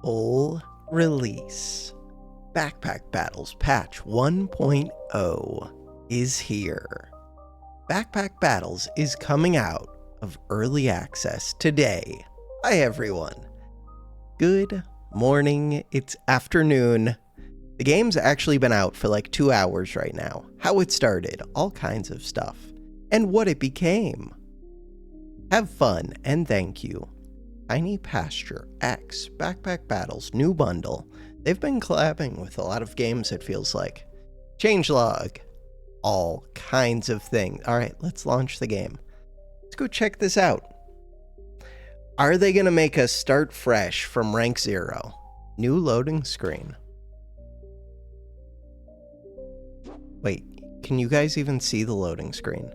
Full release. Backpack Battles patch 1.0 is here. Backpack Battles is coming out of early access today. Hi everyone. Good morning, it's afternoon. The game's actually been out for like 2 hours right now. How it started, all kinds of stuff, and what it became. Have fun and thank you. Tiny Pasture X Backpack Battles new bundle. They've been collabing with a lot of games, it feels like. Changelog. All kinds of things. Alright, let's launch the game. Let's go check this out. Are they going to make us start fresh from rank 0? New loading screen. Wait, can you guys even see the loading screen?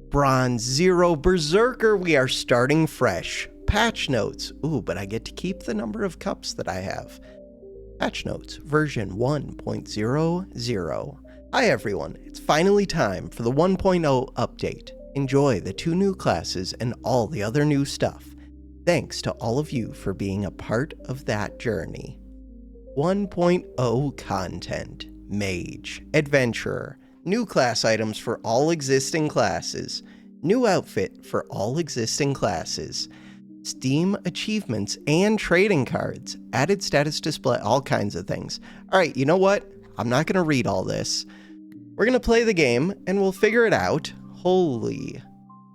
Bronze 0 Berserker, we are starting fresh. Patch notes. Ooh, but I get to keep the number of cups that I have. Patch notes, version 1.00. Hi everyone, it's finally time for the 1.0 update. Enjoy the 2 new classes and all the other new stuff. Thanks to all of you for being a part of that journey. 1.0 content. Mage, Adventurer, new class items for all existing classes, new outfit for all existing classes, Steam achievements and trading cards, added status display, all kinds of things. All right, you know what? I'm not going to read all this. We're going to play the game and we'll figure it out. Holy,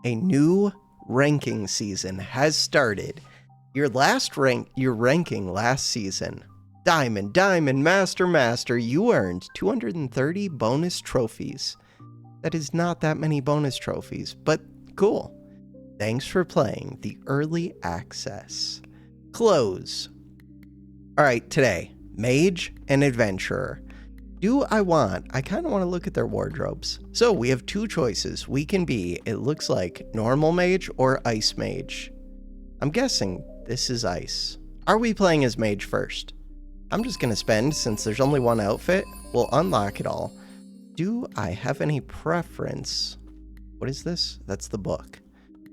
a new ranking season has started. Your ranking last season. Diamond, Master, you earned 230 bonus trophies. That is not that many bonus trophies, but cool. Thanks for playing the early access. Close. Alright, today, Mage and Adventurer. I kind of want to look at their wardrobes. So we have 2 choices. We can be, it looks like, normal Mage or Ice Mage. I'm guessing this is Ice. Are we playing as Mage first? I'm just going to spend, since there's only one outfit, we'll unlock it all. Do I have any preference? What is this? That's the book.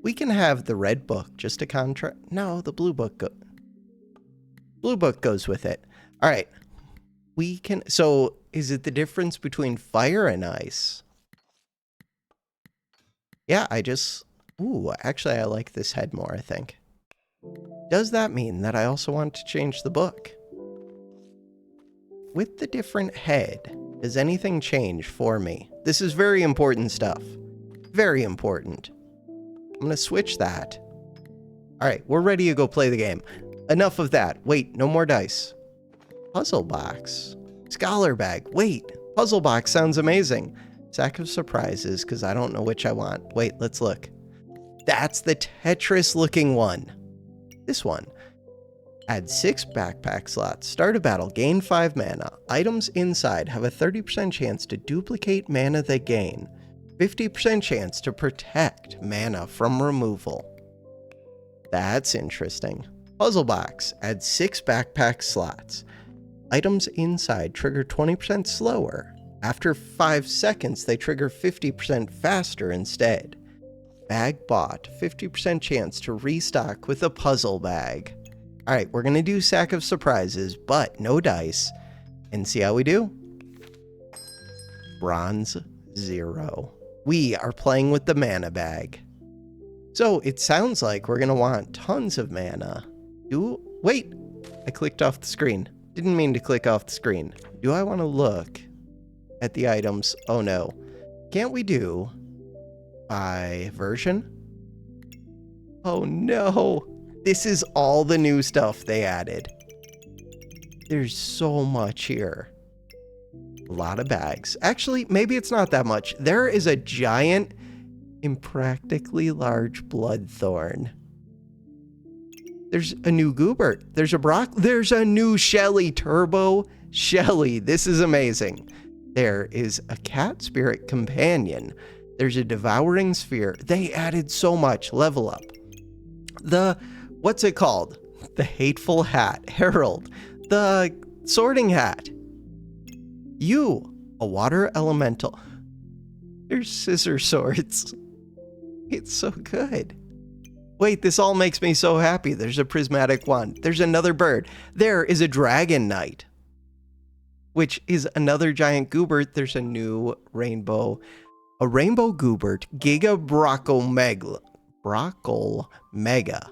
We can have the red book just to contrast. No, the blue book goes with it. All right. We can, so is it the difference between fire and ice? Yeah, actually I like this head more, I think. Does that mean that I also want to change the book? With the different head, does anything change for me? This is very important stuff. Very important. I'm going to switch that. All right, we're ready to go play the game. Enough of that. Wait, no more dice. Puzzle box. Scholar bag. Wait, puzzle box sounds amazing. Sack of surprises, because I don't know which I want. Wait, let's look. That's the Tetris looking one. This one. Add 6 backpack slots. Start a battle. Gain 5 mana. Items inside have a 30% chance to duplicate mana they gain. 50% chance to protect mana from removal. That's interesting. Puzzle box. Add 6 backpack slots. Items inside trigger 20% slower. After 5 seconds, they trigger 50% faster instead. Bag bought. 50% chance to restock with a puzzle bag. All right, we're going to do Sack of Surprises, but no dice. And see how we do? Bronze 0. We are playing with the mana bag. So it sounds like we're going to want tons of mana. Wait, I clicked off the screen. Didn't mean to click off the screen. Do I want to look at the items? Oh no. Can't we do by version? Oh no. This is all the new stuff they added. There's so much here. A lot of bags. Actually, maybe it's not that much. There is a giant, impractically large bloodthorn. There's a new Goobert. There's a There's a new Shelly. Turbo Shelly. This is amazing. There is a cat spirit companion. There's a devouring sphere. They added so much. Level up. What's it called? The hateful hat. Herald. The sorting hat. A water elemental. There's scissor swords. It's so good. Wait, this all makes me so happy. There's a prismatic wand. There's another bird. There is a dragon knight, which is another giant goobert. There's a new rainbow. A rainbow goobert, Giga Brockle Mega.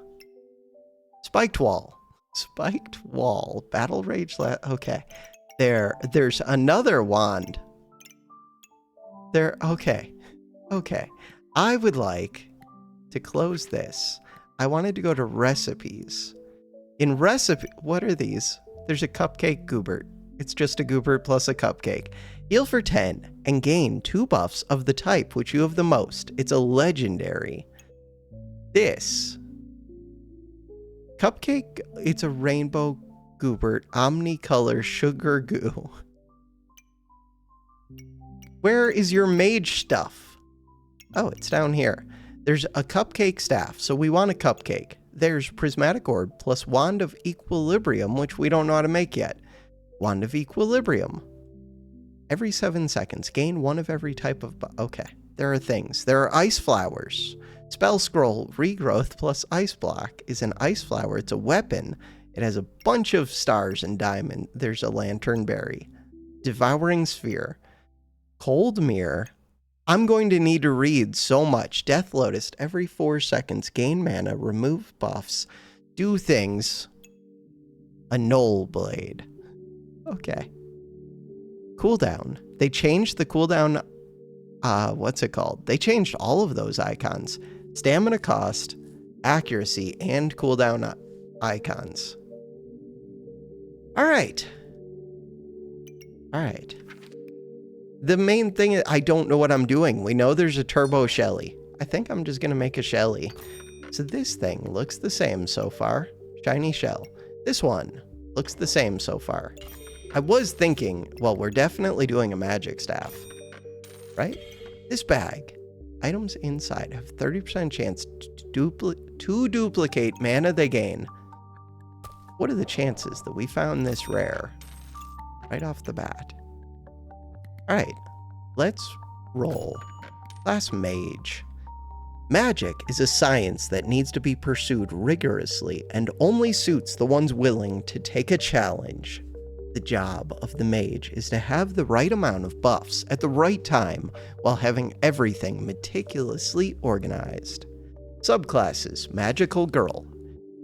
Spiked wall. Battle rage. Okay. There's another wand. Okay. I would like to close this. I wanted to go to recipes. In recipe, what are these? There's a cupcake goobert. It's just a goobert plus a cupcake. Heal for 10 and gain 2 buffs of the type which you have the most. It's a legendary. This cupcake, it's a rainbow goobert, omnicolor sugar goo. Where is your mage stuff? Oh, it's down here. There's a cupcake staff, so we want a cupcake. There's prismatic orb plus wand of equilibrium, which we don't know how to make yet. Wand of equilibrium. Every 7 seconds, gain 1 of every type of... Okay, there are things. There are ice flowers. Spell scroll regrowth plus ice block is an ice flower. It's a weapon. It has a bunch of stars and diamond. There's a lantern berry. Devouring sphere. Cold mirror. I'm going to need to read so much. Death lotus every 4 seconds. Gain mana. Remove buffs. Do things. A null blade. Okay. Cooldown. They changed the cooldown. What's it called? They changed all of those icons. Stamina cost, accuracy, and cooldown icons. All right. The main thing is I don't know what I'm doing. We know there's a turbo Shelly. I think I'm just going to make a Shelly. So this thing looks the same so far. Shiny shell. This one looks the same so far. I was thinking, well, we're definitely doing a magic staff, right? This bag. Items inside have 30% chance to duplicate mana they gain. What are the chances that we found this rare right off the bat? All right, let's roll. Class Mage. Magic is a science that needs to be pursued rigorously and only suits the ones willing to take a challenge. The job of the mage is to have the right amount of buffs at the right time while having everything meticulously organized. Subclasses: Magical Girl,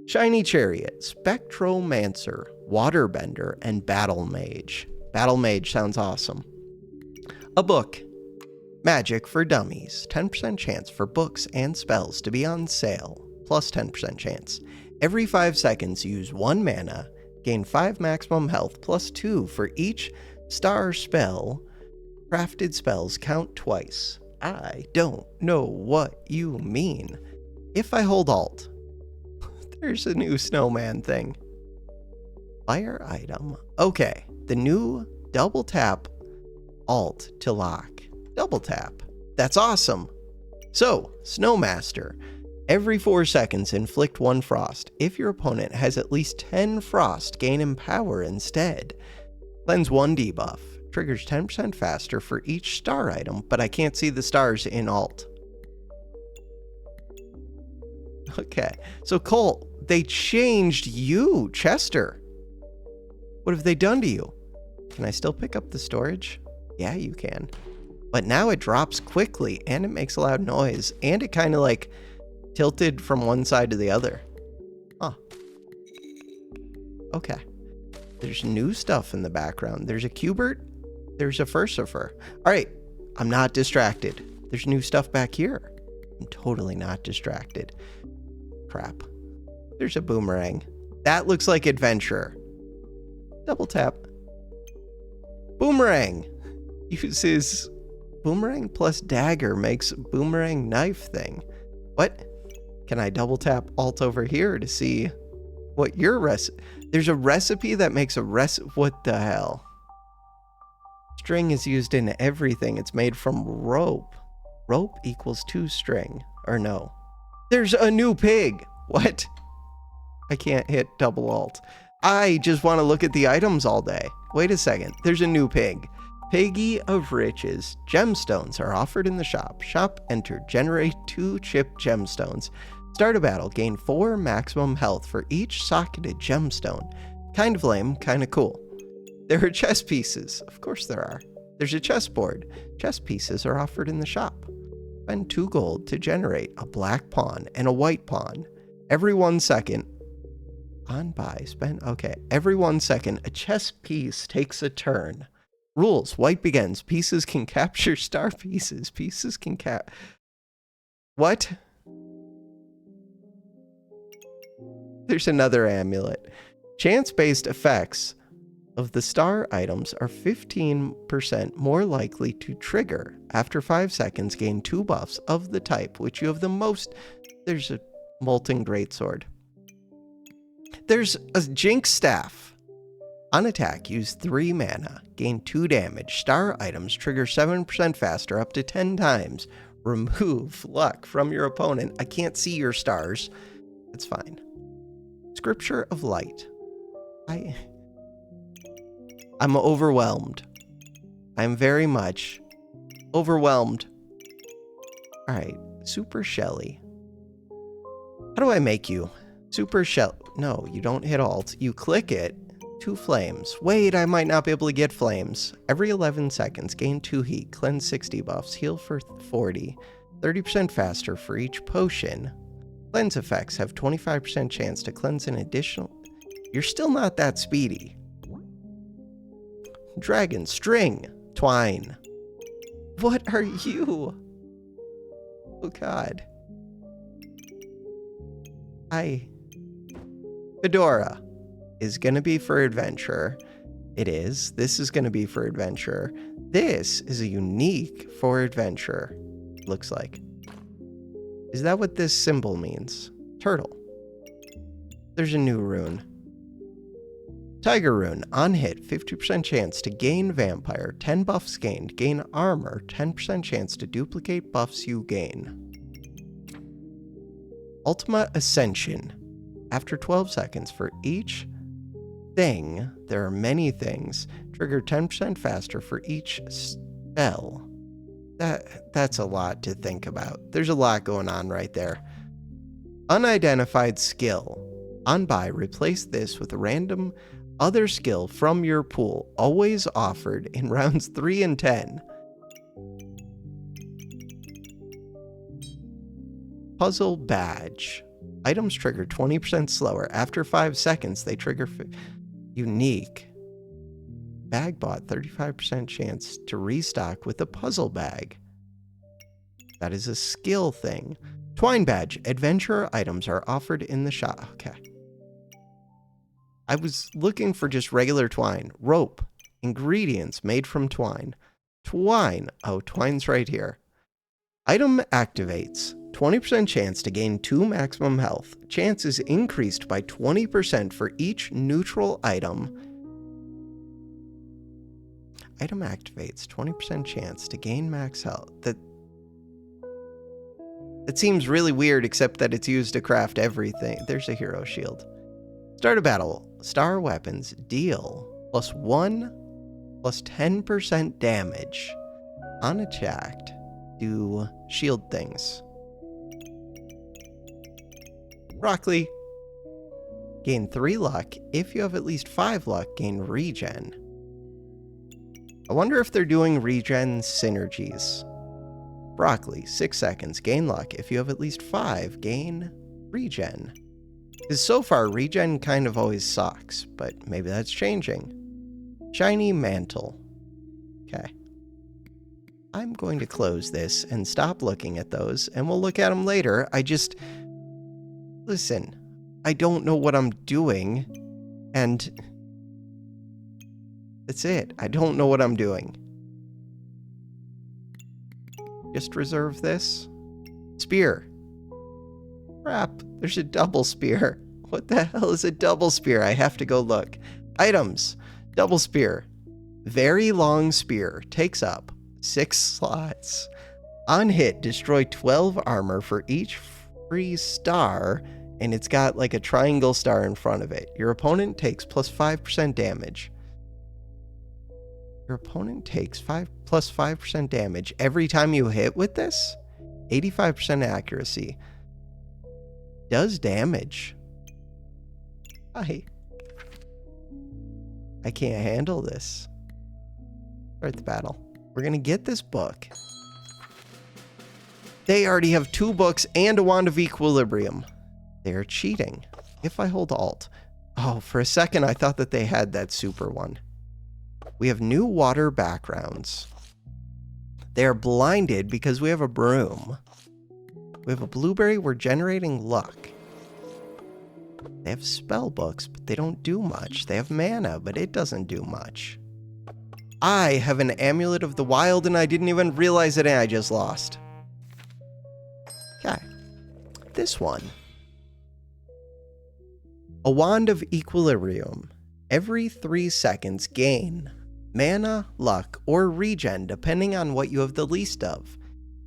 Shiny Chariot, Spectromancer, Waterbender, and Battle Mage. Battle Mage sounds awesome. A book. Magic for Dummies. 10% chance for books and spells to be on sale. Plus 10% chance. Every 5 seconds, use 1 mana. Gain 5 maximum health, plus 2 for each star spell. Crafted spells count twice. I don't know what you mean. If I hold Alt, there's a new snowman thing. Fire item. Okay, the new double tap Alt to lock. Double tap. That's awesome. So, Snowmaster. Every 4 seconds, inflict 1 frost. If your opponent has at least 10 frost, gain Empower instead. Cleanse 1 debuff. Triggers 10% faster for each star item, but I can't see the stars in Alt. Okay, so Cole, they changed you, Chester. What have they done to you? Can I still pick up the storage? Yeah, you can. But now it drops quickly, and it makes a loud noise, and it kind of like tilted from one side to the other. Huh. Okay. There's new stuff in the background. There's a Cubert. There's a Furcifer. All right. I'm not distracted. There's new stuff back here. I'm totally not distracted. Crap. There's a Boomerang. That looks like Adventurer. Double tap. Boomerang. Uses Boomerang plus Dagger makes Boomerang knife thing. What? Can I double tap Alt over here to see what your recipe? There's a recipe that makes a what the hell? String is used in everything. It's made from rope. Rope equals 2 string. Or no. There's a new pig. What? I can't hit double Alt. I just want to look at the items all day. Wait a second. There's a new pig. Piggy of Riches. Gemstones are offered in the shop. Shop enter. Generate 2 chip gemstones. Start a battle, gain 4 maximum health for each socketed gemstone. Kind of lame, kind of cool. There are chess pieces. Of course there are. There's a chessboard. Chess pieces are offered in the shop. Spend 2 gold to generate a black pawn and a white pawn. Every 1 second, every 1 second, a chess piece takes a turn. Rules, white begins. Pieces can capture star pieces. Pieces can What? There's another amulet. Chance-based effects of the star items are 15% more likely to trigger. After 5 seconds, gain 2 buffs of the type which you have the most. There's a molten greatsword. There's a jinx staff. On attack, use 3 mana. Gain 2 damage. Star items trigger 7% faster up to 10 times. Remove luck from your opponent. I can't see your stars. It's fine. Scripture of Light. I'm overwhelmed. I'm very much overwhelmed. Alright, Super Shelly. How do I make you? Super Shelly. No, you don't hit Alt. You click it. 2 flames. Wait, I might not be able to get flames. Every 11 seconds, gain 2 heat. Cleanse 60 buffs. Heal for 40. 30% faster for each potion. Cleanse effects have 25% chance to cleanse an additional. You're still not that speedy. Dragon String. Twine. What are you? Oh god. Fedora is gonna be for adventure. It is. This is gonna be for adventure. This is a unique for adventure. Looks like. Is that what this symbol means? Turtle. There's a new rune. Tiger Rune. On hit, 50% chance to gain Vampire, 10 buffs gained. Gain Armor, 10% chance to duplicate buffs you gain. Ultima Ascension. After 12 seconds for each thing, there are many things. Trigger 10% faster for each spell. That's a lot to think about. There's a lot going on right there. Unidentified skill. On buy, replace this with a random other skill from your pool, always offered in rounds 3 and 10. Puzzle Badge. Items trigger 20% slower. After 5 seconds, they trigger unique. Bag bot, 35% chance to restock with a puzzle bag. That is a skill thing. Twine Badge. Adventurer items are offered in the shop. Okay. I was looking for just regular twine. Rope. Ingredients made from twine. Twine. Oh, twine's right here. Item activates. 20% chance to gain 2 maximum health. Chance is increased by 20% for each neutral item. Item activates. 20% chance to gain max health. That seems really weird, except that it's used to craft everything. There's a hero shield. Start a battle. Star weapons deal +1 +10% damage. On attack, do shield things. Broccoli. Gain 3 luck. If you have at least 5 luck, gain regen. I wonder if they're doing regen synergies. Broccoli, 6 seconds. Gain luck. If you have at least 5, gain regen. Because so far, regen kind of always sucks, but maybe that's changing. Shiny Mantle. Okay. I'm going to close this and stop looking at those, and we'll look at them later. Listen, I don't know what I'm doing, and that's it. I don't know what I'm doing. Just reserve this. Spear. Crap, there's a double spear. What the hell is a double spear? I have to go look. Items. Double spear. Very long spear. Takes up 6 slots. On hit, destroy 12 armor for each free star, and it's got like a triangle star in front of it. Your opponent takes +5% damage. Your opponent takes +5% damage every time you hit with this? 85% accuracy. Does damage. I can't handle this. Start the battle. We're gonna get this book. They already have 2 books and a Wand of Equilibrium. They're cheating. If I hold Alt. Oh, for a second I thought that they had that super one. We have new water backgrounds. They are blinded because we have a broom. We have a blueberry. We're generating luck. They have spell books, but they don't do much. They have mana, but it doesn't do much. I have an Amulet of the Wild, and I didn't even realize it, and I just lost. Okay. This one. A Wand of Equilibrium. Every 3 seconds, gain mana, luck, or regen, depending on what you have the least of.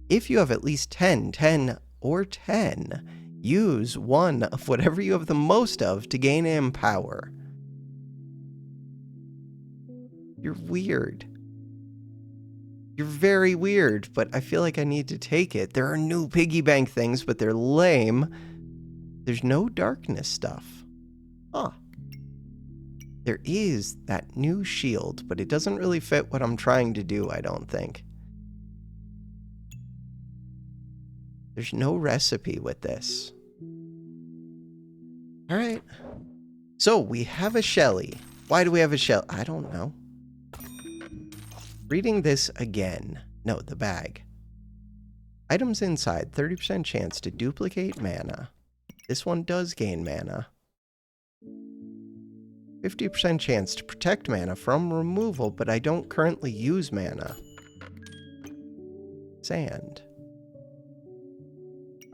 If you have at least 10, 10, or 10, use one of whatever you have the most of to gain empower. You're weird. You're very weird, but I feel like I need to take it. There are new piggy bank things, but they're lame. There's no darkness stuff. Huh. There is that new shield, but it doesn't really fit what I'm trying to do, I don't think. There's no recipe with this. All right. So we have a Shelly. Why do we have a Shelly? I don't know. Reading this again. No, the bag. Items inside, 30% chance to duplicate mana. This one does gain mana. 50% chance to protect mana from removal, but I don't currently use mana. Sand.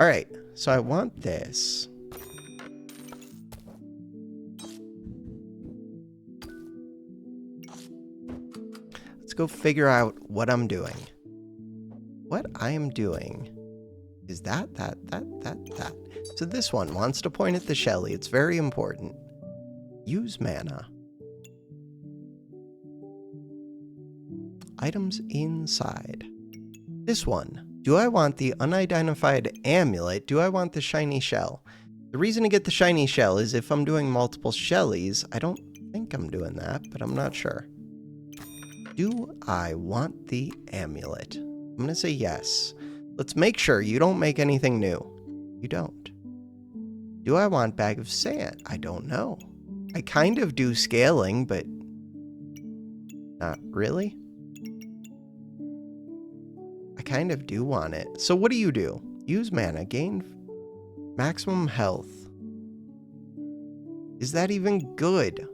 Alright, so I want this. Let's go figure out what I'm doing. What I am doing is that. So this one wants to point at the Shelly. It's very important. Use mana. Items inside. This one. Do I want the unidentified amulet? Do I want the shiny shell? The reason to get the shiny shell is if I'm doing multiple Shellies. I don't think I'm doing that, but I'm not sure. Do I want the amulet? I'm going to say yes. Let's make sure you don't make anything new. You don't. Do I want bag of sand? I don't know. I kind of do scaling, but not really. I kind of do want it. So what do? Use mana, gain maximum health. Is that even good?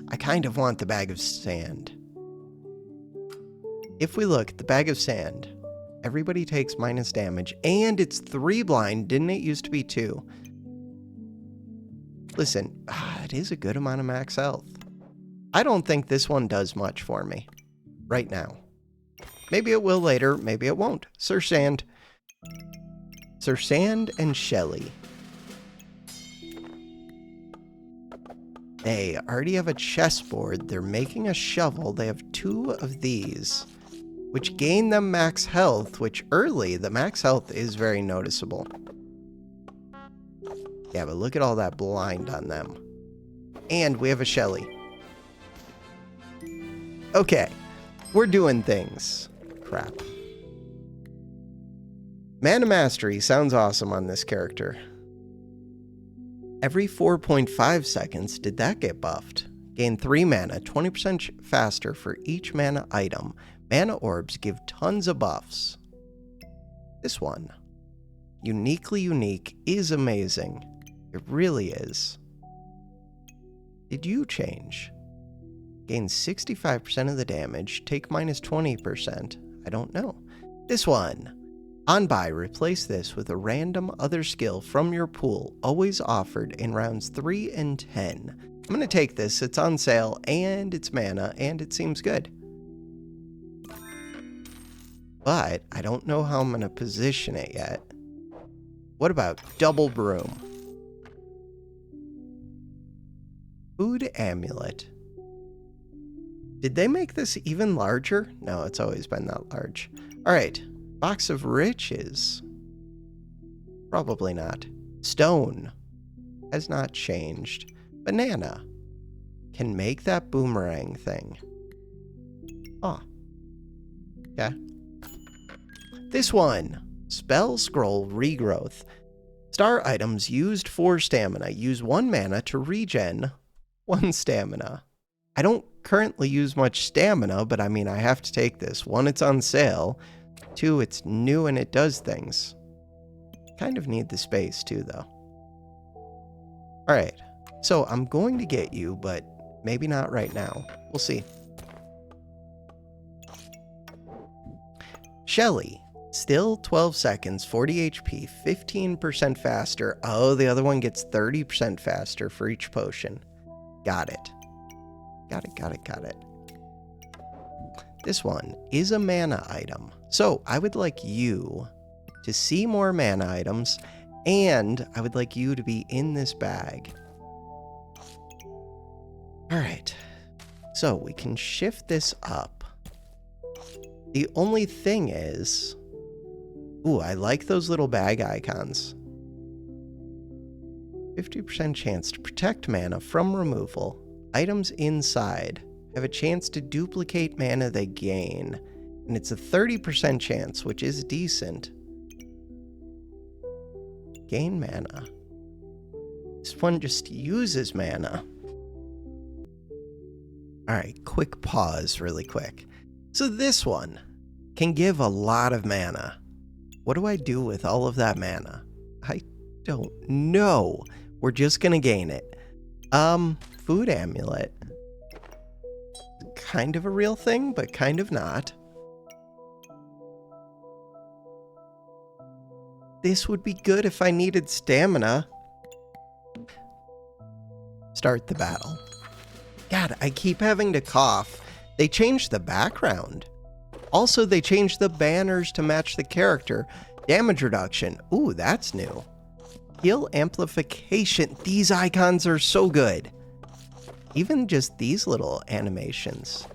I kind of want the bag of sand. If we look at the bag of sand, everybody takes minus damage, and it's 3 blind. Didn't it used to be 2? Listen, it is a good amount of max health. I don't think this one does much for me right now. Maybe it will later, maybe it won't. Sir Sand. Sir Sand and Shelly. They already have a chessboard. They're making a shovel. They have 2 of these, which gain them max health, which early, the max health is very noticeable. Yeah, but look at all that blind on them. And we have a Shelly. Okay, we're doing things. Crap. Mana Mastery sounds awesome on this character. Every 4.5 seconds did that get buffed. Gain 3 mana, 20% faster for each mana item. Mana orbs give tons of buffs. This one, uniquely unique, is amazing. It really is. Did you change? Gain 65% of the damage, take minus 20%. I don't know. This one. On buy, replace this with a random other skill from your pool, always offered in rounds 3 and 10. I'm going to take this. It's on sale, and it's mana, and it seems good. But I don't know how I'm going to position it yet. What about double broom? Food amulet. Did they make this even larger? No, it's always been that large. All right, Box of riches. Probably not. Stone has not changed. Banana can make that boomerang thing. Oh. Okay. This one. Spell scroll regrowth. Star items used for stamina. Use 1 mana to regen 1 stamina. I don't currently use much stamina, but I mean, I have to take this. 1, it's on sale. 2, it's new and it does things. Kind of need the space too, though. Alright, so I'm going to get you, but maybe not right now. We'll see. Shelly. Still 12 seconds, 40 HP, 15% faster. Oh, the other one gets 30% faster for each potion. Got it. Got it. This one is a mana item. So I would like you to see more mana items, and I would like you to be in this bag. Alright, so we can shift this up. The only thing is... Ooh, I like those little bag icons. 50% chance to protect mana from removal. Items inside have a chance to duplicate mana they gain. And it's a 30% chance, which is decent. Gain mana. This one just uses mana. Alright, quick pause really quick. So this one can give a lot of mana. What do I do with all of that mana? I don't know. We're just gonna gain it. Food amulet. Kind of a real thing, but kind of not. This would be good if I needed stamina. Start the battle. God, I keep having to cough. They changed the background. Also, they changed the banners to match the character. Damage reduction. Ooh, that's new. Heal amplification. These icons are so good. Even just these little animations.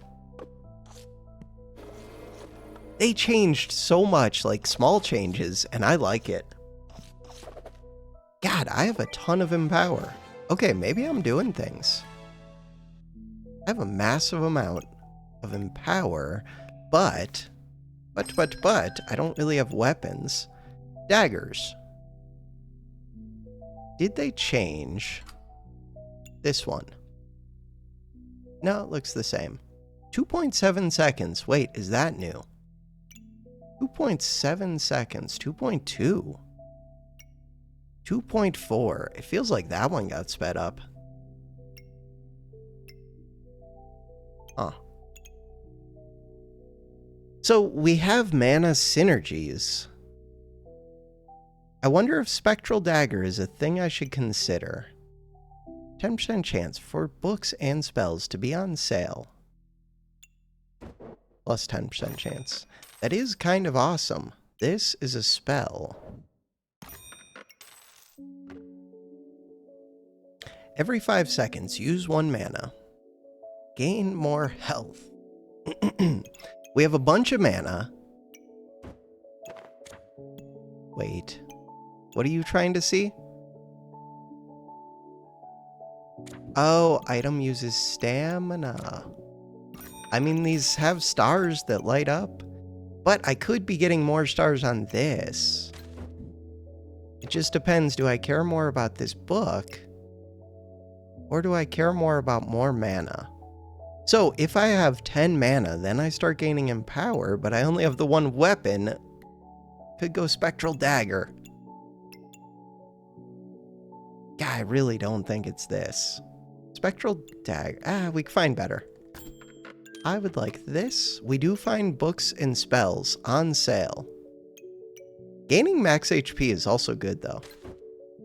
They changed so much, like small changes, and I like it. God, I have a ton of empower. Okay, maybe I'm doing things. I have a massive amount of empower. But, I don't really have weapons. Daggers. Did they change this one? No, it looks the same. 2.7 seconds. Wait, is that new? 2.7 seconds. 2.2. 2.4. It feels like that one got sped up. Huh. So we have mana synergies. I wonder if Spectral Dagger is a thing I should consider. 10% chance for books and spells to be on sale. Plus 10% chance. That is kind of awesome. This is a spell. Every 5 seconds, use 1 mana. Gain more health. We have a bunch of mana. Wait. What are you trying to see? Oh, item uses stamina. I mean, these have stars that light up. But I could be getting more stars on this. It just depends. Do I care more about this book? Or do I care more about more mana? So, if I have 10 mana, then I start gaining empower, but I only have the 1 weapon. Could go Spectral Dagger. Yeah, I really don't think it's this. Spectral Dagger. We can find better. I would like this. We do find books and spells on sale. Gaining max HP is also good, though.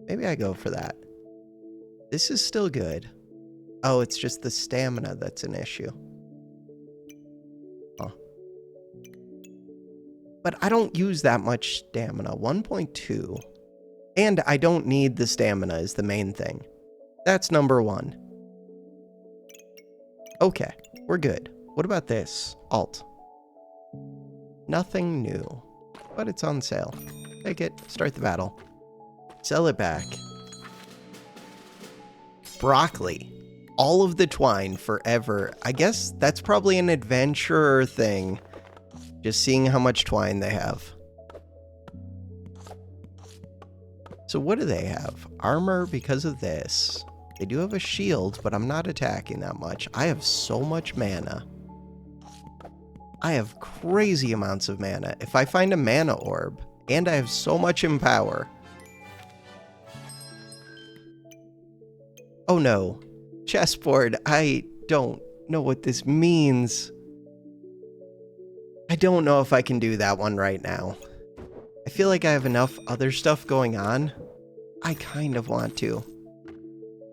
Maybe I go for that. This is still good. Oh, it's just the stamina that's an issue. Huh. But I don't use that much stamina. 1.2. And I don't need the stamina is the main thing. That's number 1. Okay, we're good. What about this? Alt. Nothing new. but it's on sale. Take it, start the battle. Sell it back. Broccoli. All of the twine forever. I guess that's probably an adventurer thing. Just seeing how much twine they have. So what do they have? Armor because of this. They do have a shield, but I'm not attacking that much. I have so much mana. I have crazy amounts of mana. If I find a mana orb, and I have so much empower. Oh no. Chessboard, I don't know what this means. I don't know if I can do that one right now. I feel like I have enough other stuff going on. I kind of want to.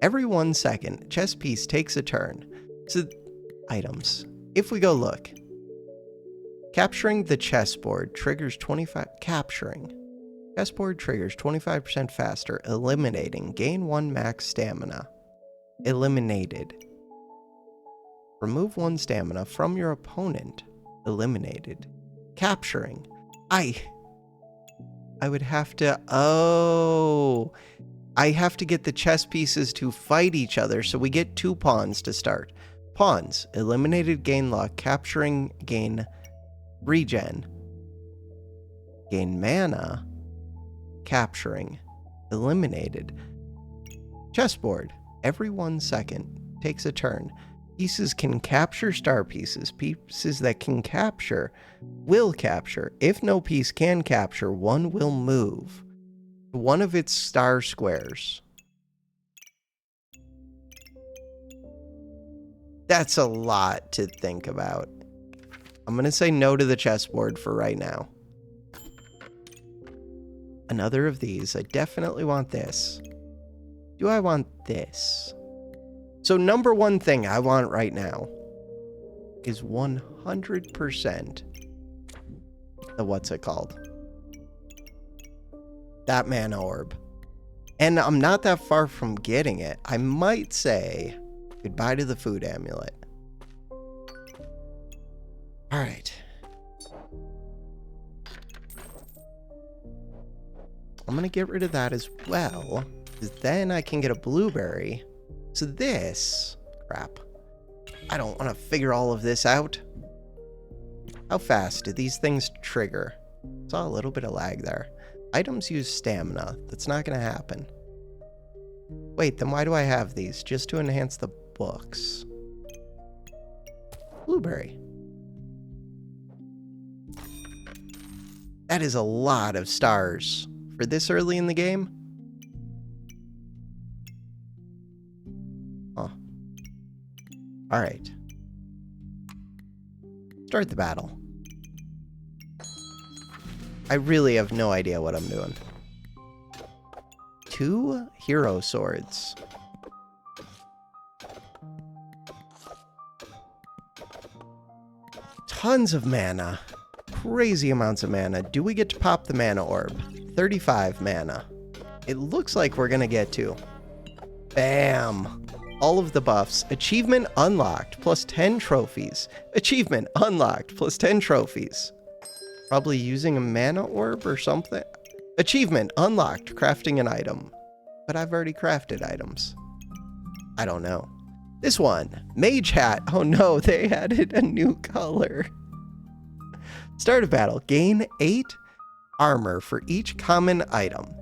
Every 1 second, chess piece takes a turn. So, items. If we go look. Capturing the chessboard triggers 25... Capturing. Chessboard triggers 25% faster, eliminating. Gain 1 max stamina. Eliminated. Remove 1 stamina from your opponent. Eliminated. Capturing. I would have to... Oh... I have to get the chess pieces to fight each other, so we get 2 pawns to start. Pawns. Eliminated, gain luck. Capturing, gain regen. Gain mana. Capturing. Eliminated. Chessboard. Every 1 second takes a turn. Pieces can capture star pieces. Pieces that can capture will capture. If no piece can capture, one will move. One of its star squares. That's a lot to think about. I'm going to say no to the chessboard for right now. Another of these. I definitely want this. Do I want this? So number 1 thing I want right now is 100% the what's it called? That mana orb. And I'm not that far from getting it. I might say goodbye to the food amulet. Alright. I'm going to get rid of that as well. Because then I can get a blueberry. So this... Crap. I don't want to figure all of this out. How fast do these things trigger? Saw a little bit of lag there. Items use stamina. That's not going to happen. Wait, then why do I have these? Just to enhance the books. Blueberry. That is a lot of stars for this early in the game. Huh. Alright. Start the battle. I really have no idea what I'm doing. 2 hero swords. Tons of mana. Crazy amounts of mana. Do we get to pop the mana orb? 35 mana. It looks like we're gonna get to. Bam! All of the buffs. Achievement unlocked, plus 10 trophies. Achievement unlocked, plus 10 trophies. Probably using a mana orb or something. Achievement unlocked, crafting an item. But I've already crafted items. I don't know. This one, Mage hat. Oh no, they added a new color. Start a battle. Gain 8 armor for each common item.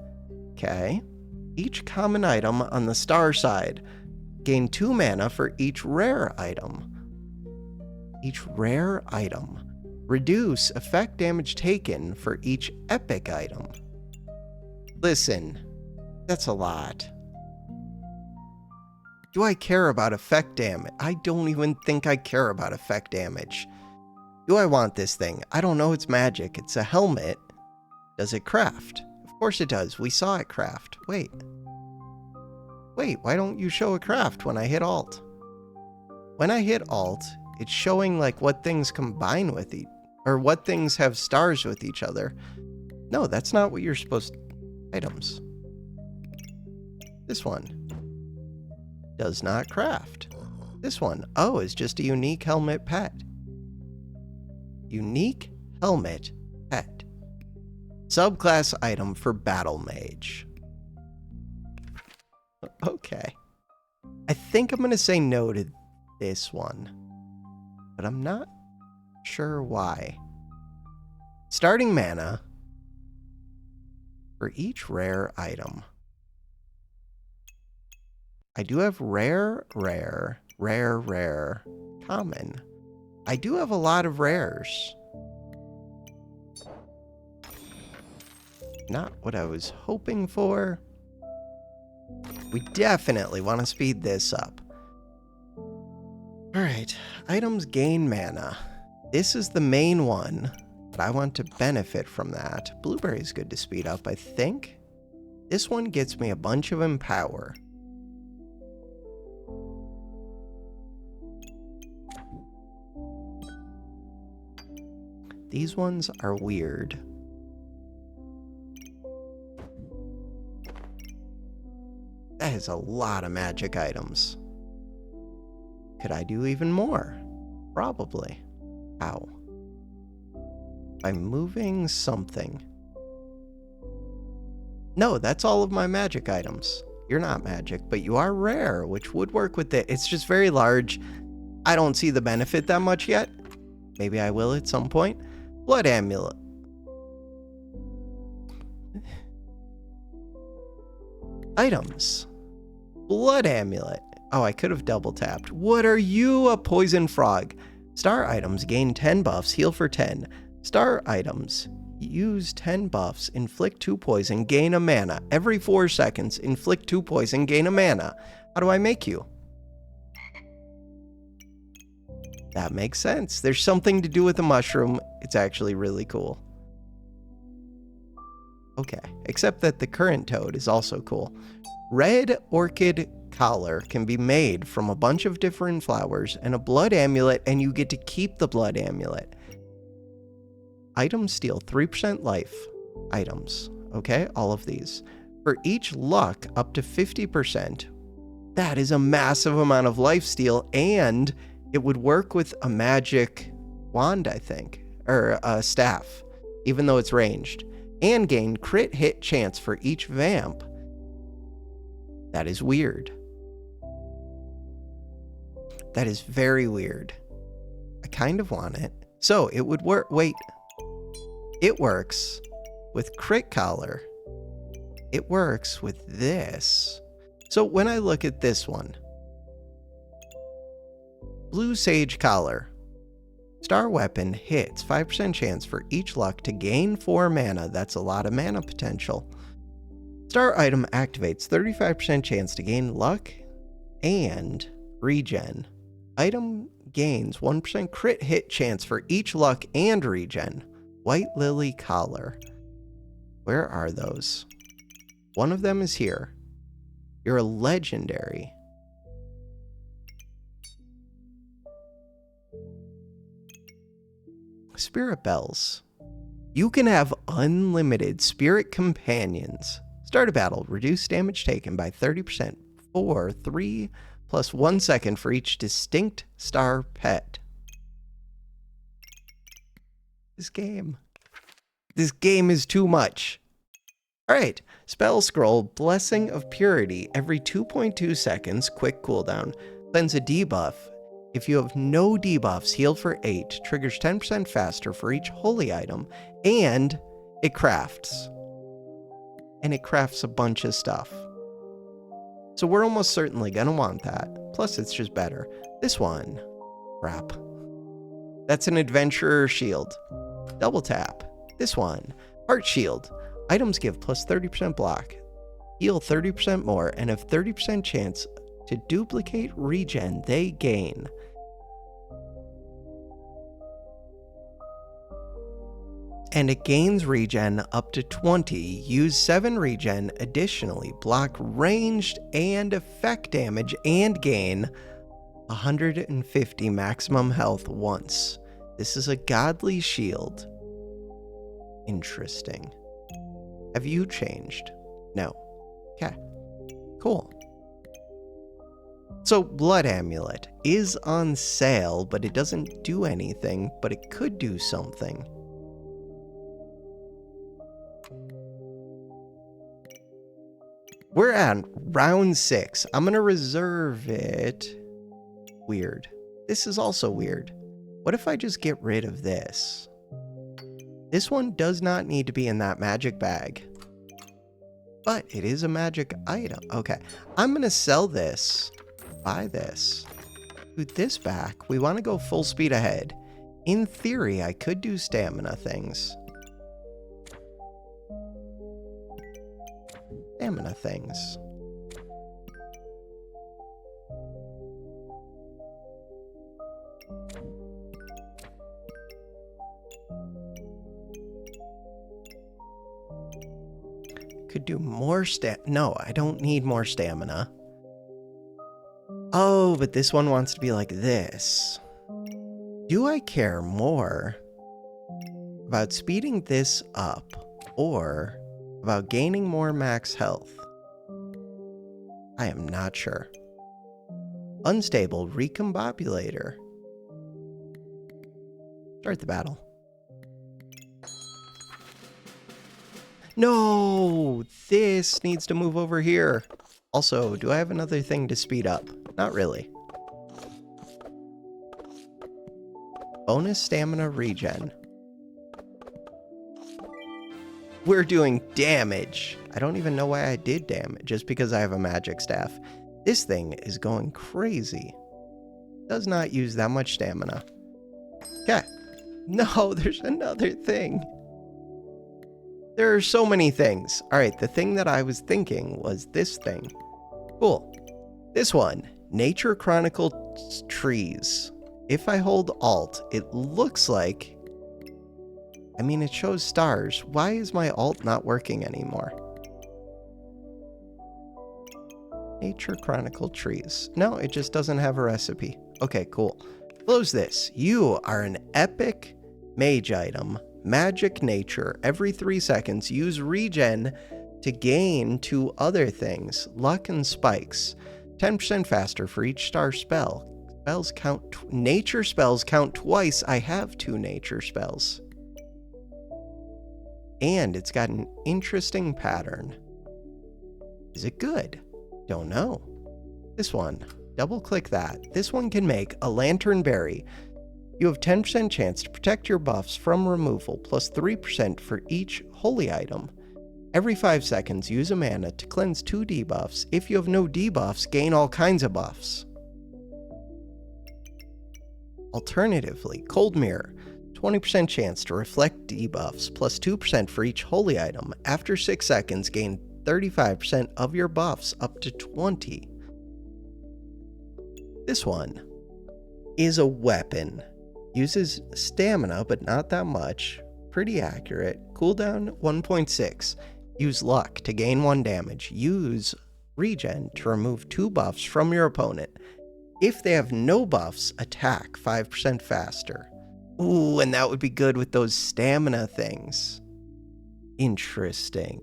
Okay. Each common item on the star side. Gain 2 mana for each rare item. Each rare item. Reduce effect damage taken for each epic item. Listen, that's a lot. Do I care about effect damage? I don't even think I care about effect damage. Do I want this thing? I don't know, it's magic. It's a helmet. Does it craft? Of course it does. We saw it craft. Wait, why don't you show a craft when I hit Alt? When I hit Alt, it's showing like what things combine with each, or what things have stars with each other. No, that's not what you're supposed to... Items. This one does not craft. This one, oh, is just a unique helmet pet. Unique helmet pet. Subclass item for Battle Mage. Okay. I think I'm going to say no to this one, but I'm not sure why. Starting mana for each rare item. I do have rare, common. I do have a lot of rares. Not what I was hoping for. We definitely want to speed this up. Alright, items gain mana. This is the main one, but I want to benefit from that. Blueberry is good to speed up, I think. This one gets me a bunch of empower. These ones are weird. That is a lot of magic items. Could I do even more? Probably. How? By moving something. No, that's all of my magic items. You're not magic, but you are rare, which would work with it. It's just very large. I don't see the benefit that much yet. Maybe I will at some point. Blood amulet. Items. Blood amulet. Oh, I could have double tapped. What are you, a poison frog? Star items gain 10 buffs, heal for 10. Star items use 10 buffs, inflict 2 poison, gain a mana. Every 4 seconds, inflict 2 poison, gain a mana. How do I make you? That makes sense. There's something to do with the mushroom. It's actually really cool. Okay, except that the current toad is also cool. Red orchid collar can be made from a bunch of different flowers and a blood amulet, and you get to keep the blood amulet. Items steal 3% life. Items. Okay, all of these. For each luck up to 50%. That is a massive amount of life steal, and it would work with a magic wand, I think. Or a staff, even though it's ranged. And gain crit hit chance for each vamp. That is weird. That is very weird. I kind of want it. So it would work. Wait. It works with crit collar. It works with this. So when I look at this one, blue sage collar. Star weapon hits 5% chance for each luck to gain 4 mana. That's a lot of mana potential. Star item activates 35% chance to gain luck and regen. Item gains 1% crit hit chance for each luck and regen. White lily collar. Where are those? One of them is here. You're a legendary. Spirit bells. You can have unlimited spirit companions. Start a battle. Reduce damage taken by 30% for 3 plus 1 second for each distinct star pet. This game is too much. Alright, spell scroll, Blessing of Purity, every 2.2 seconds, quick cooldown. Cleanse a debuff. If you have no debuffs, heal for 8, triggers 10% faster for each holy item, and it crafts. And it crafts a bunch of stuff. So we're almost certainly gonna want that. Plus it's just better. This one. Crap. That's an adventurer shield. Double tap. This one. Heart shield. Items give plus 30% block. Heal 30% more and have 30% chance to duplicate regen they gain. And it gains regen up to 20. Use 7 regen. Additionally, block ranged and effect damage and gain 150 maximum health once. This is a godly shield. Interesting. Have you changed? No. Okay. Cool. So Blood Amulet is on sale, but it doesn't do anything, but it could do something. We're at round 6. I'm going to reserve it. Weird. This is also weird. What if I just get rid of this? This one does not need to be in that magic bag. But it is a magic item. Okay. I'm going to sell this. Buy this. Put this back. We want to go full speed ahead. In theory, I could do stamina things. Stamina things. Could do more No, I don't need more stamina. Oh, but this one wants to be like this. Do I care more about speeding this up or about gaining more max health? I am not sure. Unstable recombobulator. Start the battle. No, this needs to move over here. Also, do I have another thing to speed up? Not really. Bonus stamina regen. We're doing damage. I don't even know why I did damage, just because I have a magic staff. This thing is going crazy. Does not use that much stamina. Okay. No, there's another thing. There are so many things. All right, the thing that I was thinking was this thing. Cool. This one, Nature Chronicle Trees. If I hold Alt, it looks like... I mean, it shows stars. Why is my Alt not working anymore? Nature Chronicle Trees. No, it just doesn't have a recipe. Okay, cool. Close this. You are an epic mage item. Magic nature. Every 3 seconds, use regen to gain 2 other things. Luck and spikes. 10% faster for each star spell. Spells count. Nature spells count twice. I have 2 nature spells. And it's got an interesting pattern. Is it good? Don't know. This one. Double click that. This one can make a lantern berry. You have 10% chance to protect your buffs from removal, plus 3% for each holy item. Every 5 seconds, use a mana to cleanse 2 debuffs. If you have no debuffs, gain all kinds of buffs. Alternatively, Cold Mirror. 20% chance to reflect debuffs, plus 2% for each holy item. After 6 seconds, gain 35% of your buffs up to 20. This one is a weapon. Uses stamina, but not that much. Pretty accurate. Cooldown 1.6. Use luck to gain 1 damage. Use regen to remove 2 buffs from your opponent. If they have no buffs, attack 5% faster. Ooh, and that would be good with those stamina things. Interesting.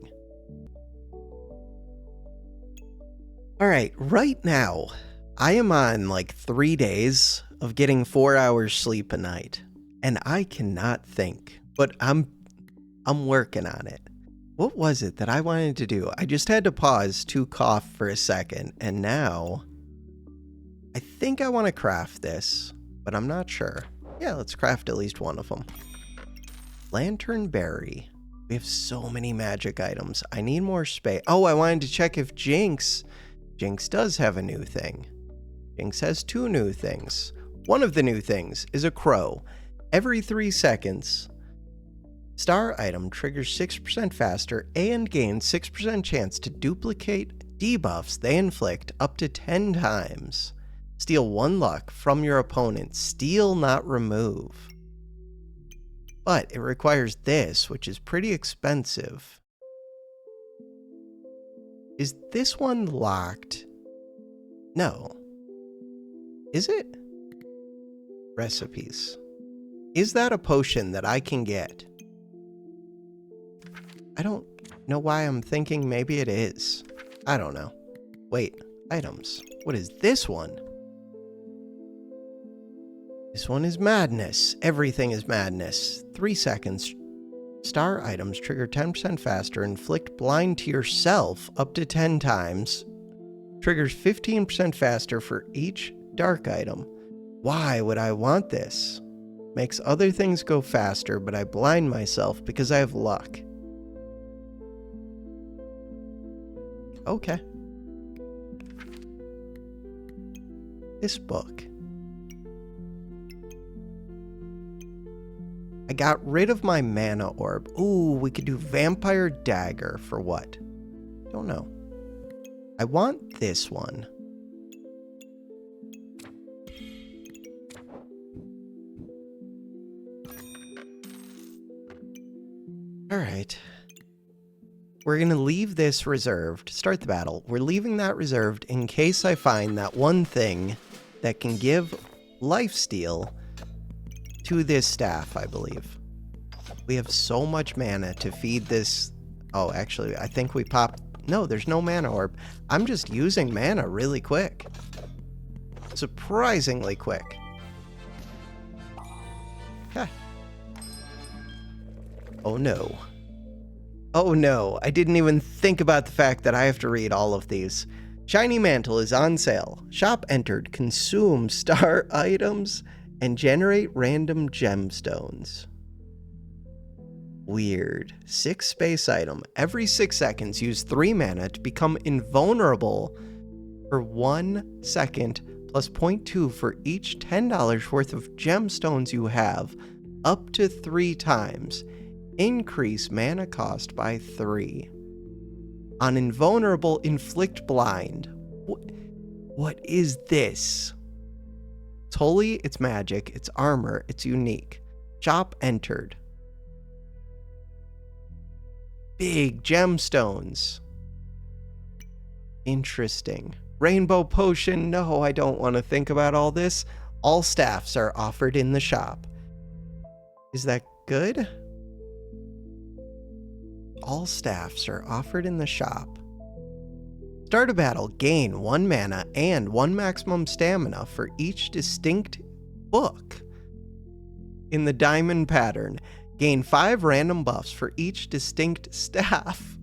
Alright, right now, I am on like 3 days of getting 4 hours sleep a night. And I cannot think, but I'm working on it. What was it that I wanted to do? I just had to pause to cough for a second, and now I think I want to craft this, but I'm not sure. Yeah, let's craft at least one of them. Lantern berry. We have so many magic items. I need more space. Oh, I wanted to check if Jinx does have a new thing. Jinx has 2 new things. One of the new things is a crow. Every 3 seconds, star item triggers 6% faster and gains 6% chance to duplicate debuffs they inflict up to 10 times. Steal 1 luck from your opponent. Steal, not remove. But it requires this, which is pretty expensive. Is this one locked? No. Is it? Recipes. Is that a potion that I can get? I don't know why I'm thinking maybe it is. I don't know. Wait, items. What is this one? This one is madness. Everything is madness. 3 seconds. Star items trigger 10% faster, inflict blind to yourself up to 10 times, triggers 15% faster for each dark item. Why would I want this? Makes other things go faster, but I blind myself because I have luck. Okay. This book. I got rid of my mana orb. Ooh, we could do vampire dagger for what? Don't know. I want this one. All right. We're going to leave this reserved. Start the battle. We're leaving that reserved in case I find that one thing that can give lifesteal to this staff, I believe. We have so much mana to feed this. Oh, actually, I think we popped. No, there's no mana orb. I'm just using mana really quick. Surprisingly quick. Okay. Oh no. Oh no, I didn't even think about the fact that I have to read all of these. Shiny Mantle is on sale. Shop entered, consume star items, and generate random gemstones. Weird. 6 space item. Every 6 seconds, use 3 mana to become invulnerable for 1 second, plus 0.2 for each $10 worth of gemstones you have, up to 3 times. Increase mana cost by 3. On invulnerable, inflict blind. What is this? It's holy, it's magic, it's armor, it's unique. Shop entered. Big gemstones. Interesting. Rainbow potion. No, I don't want to think about all this. All staffs are offered in the shop. Is that good? All staffs are offered in the shop. Start a battle, gain 1 mana and 1 maximum stamina for each distinct book. In the diamond pattern, gain 5 random buffs for each distinct staff.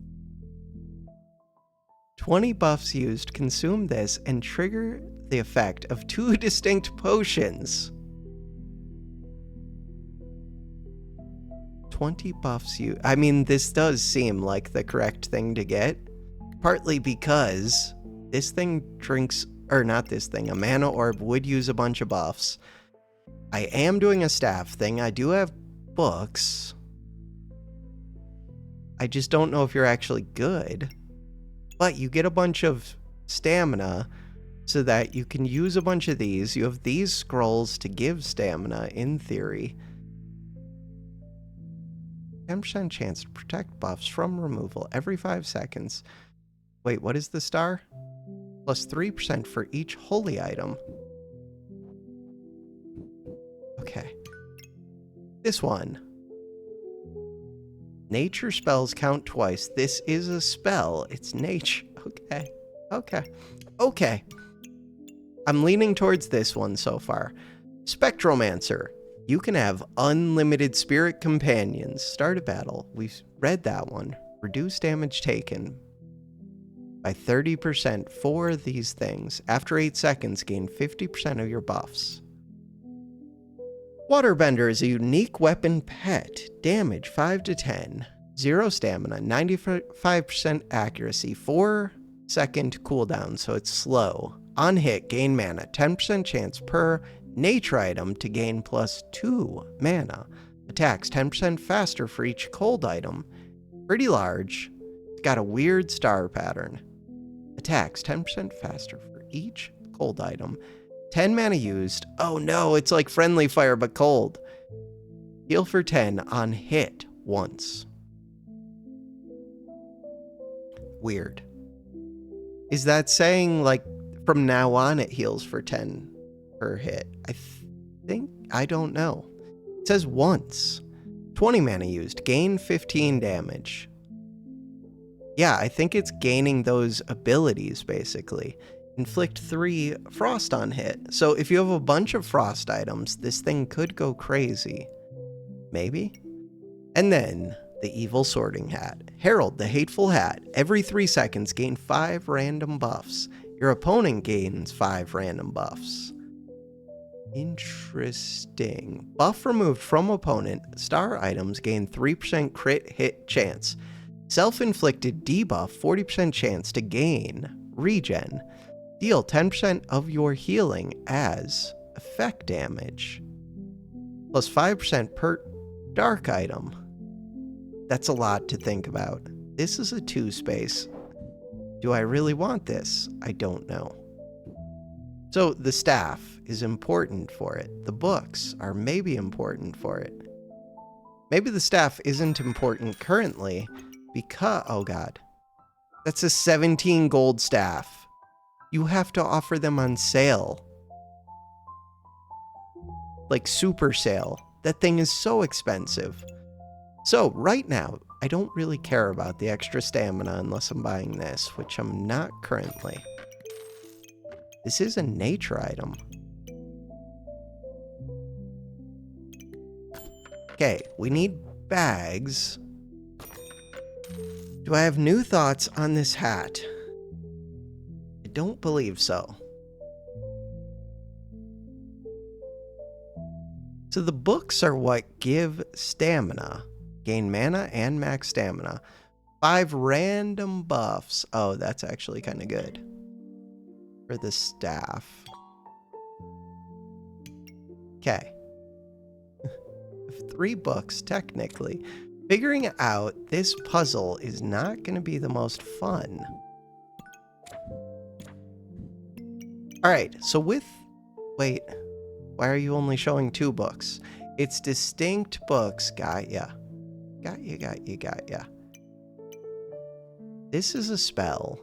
20 buffs used, consume this, and trigger the effect of 2 distinct potions. 20 buffs you. I mean, this does seem like the correct thing to get. Partly because this thing drinks, or not this thing, a mana orb would use a bunch of buffs. I am doing a staff thing. I do have books. I just don't know if you're actually good. But you get a bunch of stamina so that you can use a bunch of these. You have these scrolls to give stamina, in theory. 10% chance to protect buffs from removal every 5 seconds. Wait, what is the star? Plus 3% for each holy item. Okay. This one. Nature spells count twice. This is a spell. It's nature. Okay. Okay. Okay. I'm leaning towards this one so far. Spectromancer. You can have unlimited spirit companions. Start a battle. We've read that one. Reduce damage taken by 30% for these things. After 8 seconds, gain 50% of your buffs. Waterbender is a unique weapon pet. Damage 5 to 10. 0 stamina, 95% accuracy, 4-second cooldown, so it's slow. On hit, gain mana, 10% chance per nature item to gain plus 2 mana. Attacks 10% faster for each cold item. Pretty large. It's got a weird star pattern. Attacks 10% faster for each cold item. 10 mana used. Oh no, it's like friendly fire but cold. Heal for 10 on hit once. Weird. Is that saying like from now on it heals for 10 per hit? I don't know. It says once. 20 mana used. Gain 15 damage. Yeah, I think it's gaining those abilities basically. Inflict 3 frost on hit. So if you have a bunch of frost items, this thing could go crazy. Maybe? And then The Evil Sorting Hat. Herald, the Hateful Hat. Every 3 seconds, gain 5 random buffs. Your opponent gains 5 random buffs. Interesting. Buff removed from opponent. Star items gain 3% crit hit chance. Self-inflicted debuff, 40% chance to gain regen. Deal 10% of your healing as effect damage. Plus 5% per dark item. That's a lot to think about. This is a 2 space. Do I really want this? I don't know. So the staff is important for it. The books are maybe important for it. Maybe the staff isn't important currently because, oh god, that's a 17 gold staff. You have to offer them on sale. Like super sale. That thing is so expensive. So right now, I don't really care about the extra stamina unless I'm buying this, which I'm not currently. This is a nature item. Okay, we need bags. Do I have new thoughts on this hat? I don't believe so. So the books are what give stamina. Gain mana and max stamina. 5 random buffs. Oh, that's actually kind of good. For the staff. Okay. 3 books, technically. Figuring out this puzzle is not going to be the most fun. Alright, so with... Wait, why are you only showing 2 books? It's distinct books. Got ya. Got ya. This is a spell.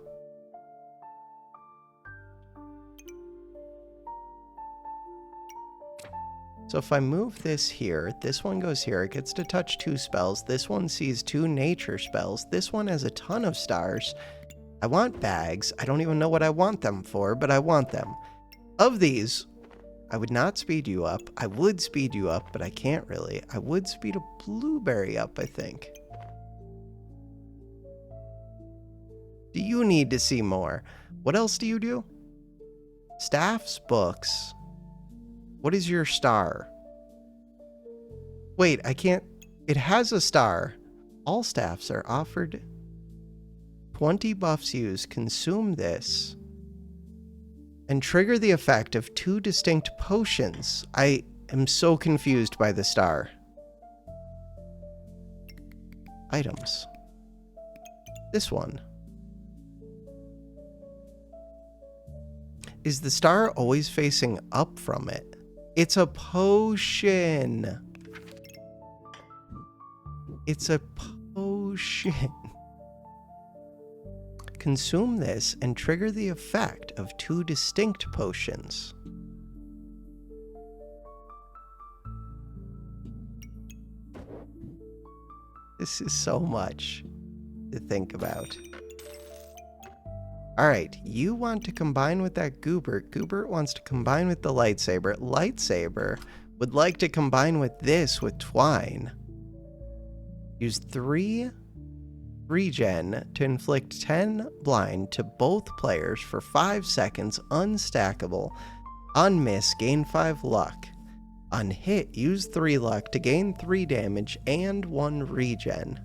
So if I move this here, this one goes here, it gets to touch 2 spells. This one sees 2 nature spells. This one has a ton of stars. I want bags. I don't even know what I want them for, but I want them. Of these, I would not speed you up. I would speed you up, but I can't really. I would speed a blueberry up, I think. Do you need to see more? What else do you do? Staffs, books. What is your star? Wait, I can't... It has a star. All staffs are offered 20 buffs used. Consume this. And trigger the effect of 2 distinct potions. I am so confused by the star. Items. This one. Is the star always facing up from it? It's a potion. It's a potion. Consume this and trigger the effect of 2 distinct potions. This is so much to think about. Alright, you want to combine with that Goobert. Goobert wants to combine with the lightsaber. Lightsaber would like to combine with this with Twine. Use 3 regen to inflict 10 blind to both players for 5 seconds, unstackable. On miss, gain 5 luck. On hit, use 3 luck to gain 3 damage and 1 regen.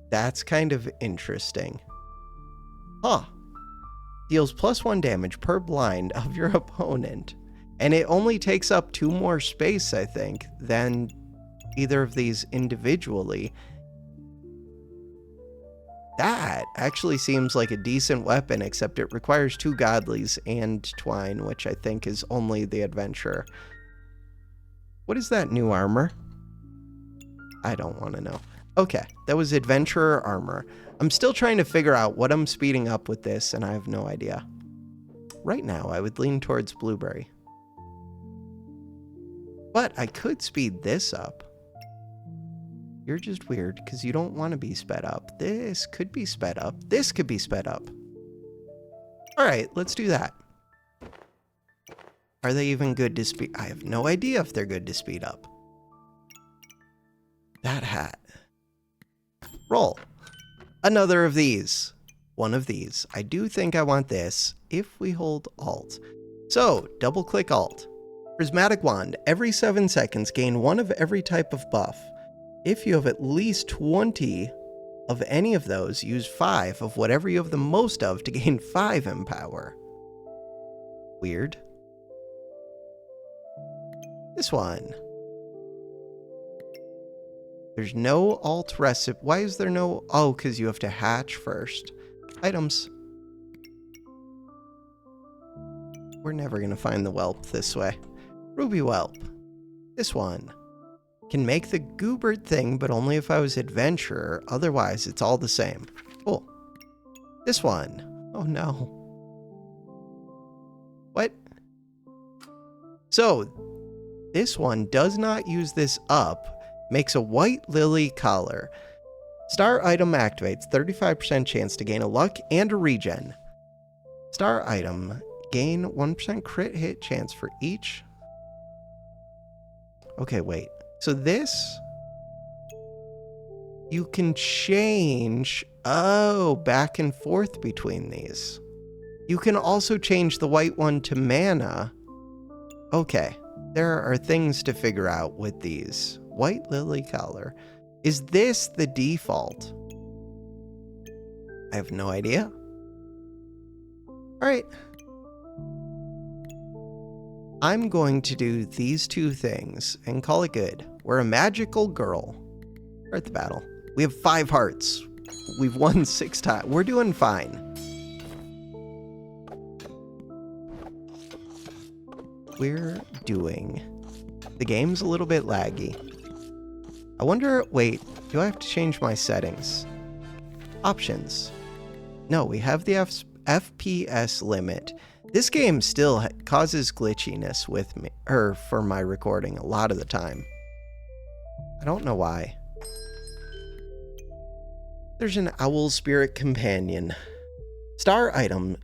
That's kind of interesting. Huh. Deals +1 damage per blind of your opponent. And it only takes up 2 more space, I think, than either of these individually. That actually seems like a decent weapon, except it requires 2 godlies and Twine, which I think is only the adventurer. What is that new armor? I don't want to know. Okay, that was adventurer armor. I'm still trying to figure out what I'm speeding up with this, and I have no idea. Right now, I would lean towards blueberry. But I could speed this up. You're just weird because you don't want to be sped up. This could be sped up. This could be sped up. All right, let's do that. Are they even good to speed? I have no idea if they're good to speed up. That hat. Roll. Another of these. One of these. I do think I want this if we hold Alt. So, double click Alt. Prismatic Wand. Every 7 seconds, gain one of every type of buff. If you have at least 20 of any of those, use 5 of whatever you have the most of to gain 5 Empower. Weird. This one. There's no alt recipe. Why is there no... Oh, because you have to hatch first. Items. We're never going to find the whelp this way. Ruby whelp. This one. Can make the Goobert thing, but only if I was adventurer. Otherwise, it's all the same. Cool. This one. Oh, no. What? So, this one does not use this up. Makes a white lily collar. Star item activates. 35% chance to gain a luck and a regen. Star item. Gain 1% crit hit chance for each. Okay, wait. So this, you can change, back and forth between these. You can also change the white one to mana. Okay, there are things to figure out with these. White lily color. Is this the default? I have no idea. All right. I'm going to do these two things and call it good. We're a magical girl. We're at the battle. We have 5 hearts. We've won 6 times. We're doing fine. We're doing... The game's a little bit laggy. I wonder... Wait, do I have to change my settings? Options. No, we have the FPS limit. This game still causes glitchiness with me, or for my recording a lot of the time. I don't know why. There's an owl spirit companion. Star item.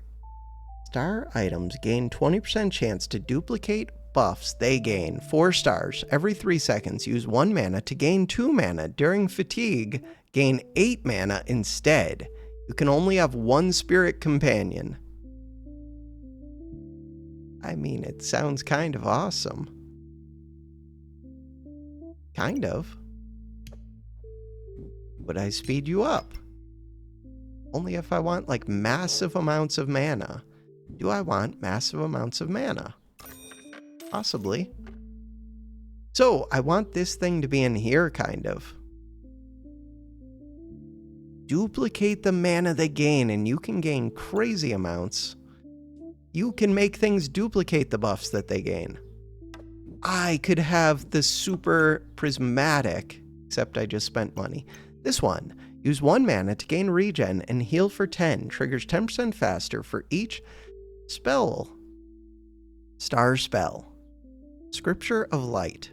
Star items gain 20% chance to duplicate buffs they gain. 4 stars. Every 3 seconds, use 1 mana to gain 2 mana. During fatigue, gain 8 mana instead. You can only have 1 spirit companion. I mean, it sounds kind of awesome. Kind of. Would I speed you up? Only if I want, like, massive amounts of mana. Do I want massive amounts of mana? Possibly. So, I want this thing to be in here, kind of. Duplicate the mana they gain, and you can gain crazy amounts. You can make things duplicate the buffs that they gain. I could have the super prismatic, except I just spent money. This one. Use 1 mana to gain regen and heal for 10. Triggers 10% faster for each spell. Star spell. Scripture of Light.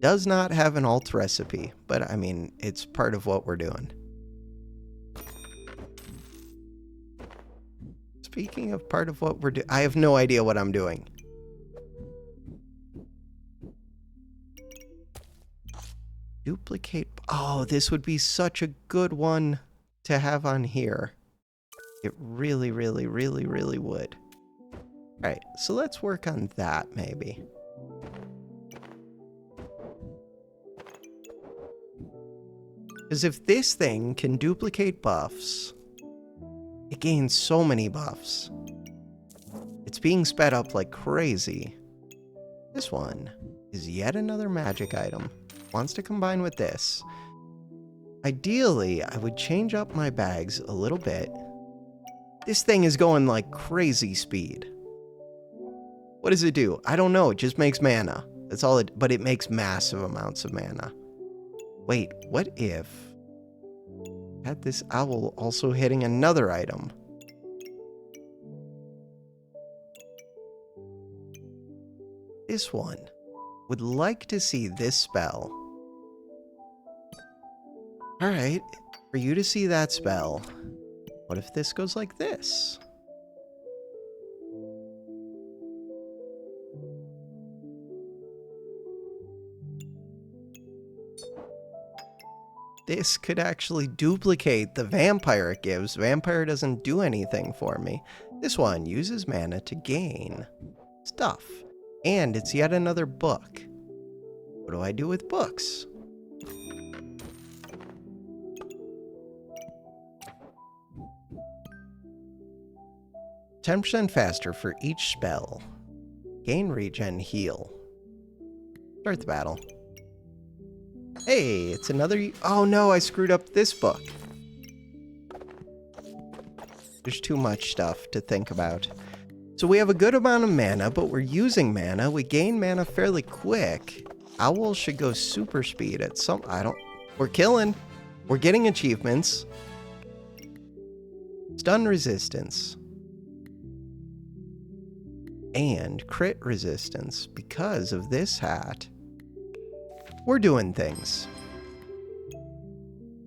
Does not have an alt recipe, but I mean, it's part of what we're doing. Speaking of part of what we're doing, I have no idea what I'm doing. Duplicate. Oh, this would be such a good one to have on here. It really, really, really, really would. All right, so let's work on that maybe. Because if this thing can duplicate buffs, it gains so many buffs. It's being sped up like crazy. This one is yet another magic item. Wants to combine with this. Ideally, I would change up my bags a little bit. This thing is going like crazy speed. What does it do? I don't know. It just makes mana. That's all it, but it makes massive amounts of mana. Wait, what if I had this owl also hitting another item? This one would like to see this spell. All right, for you to see that spell, what if this goes like this? This could actually duplicate the vampire it gives. Vampire doesn't do anything for me. This one uses mana to gain stuff. And it's yet another book. What do I do with books? %10 faster for each spell. Gain regen heal. Start the battle. Hey, it's another... Oh no, I screwed up this book. There's too much stuff to think about. So we have a good amount of mana, but we're using mana. We gain mana fairly quick. Owl should go super speed at some... We're killing. We're getting achievements. Stun resistance. And crit resistance because of this hat. We're doing things.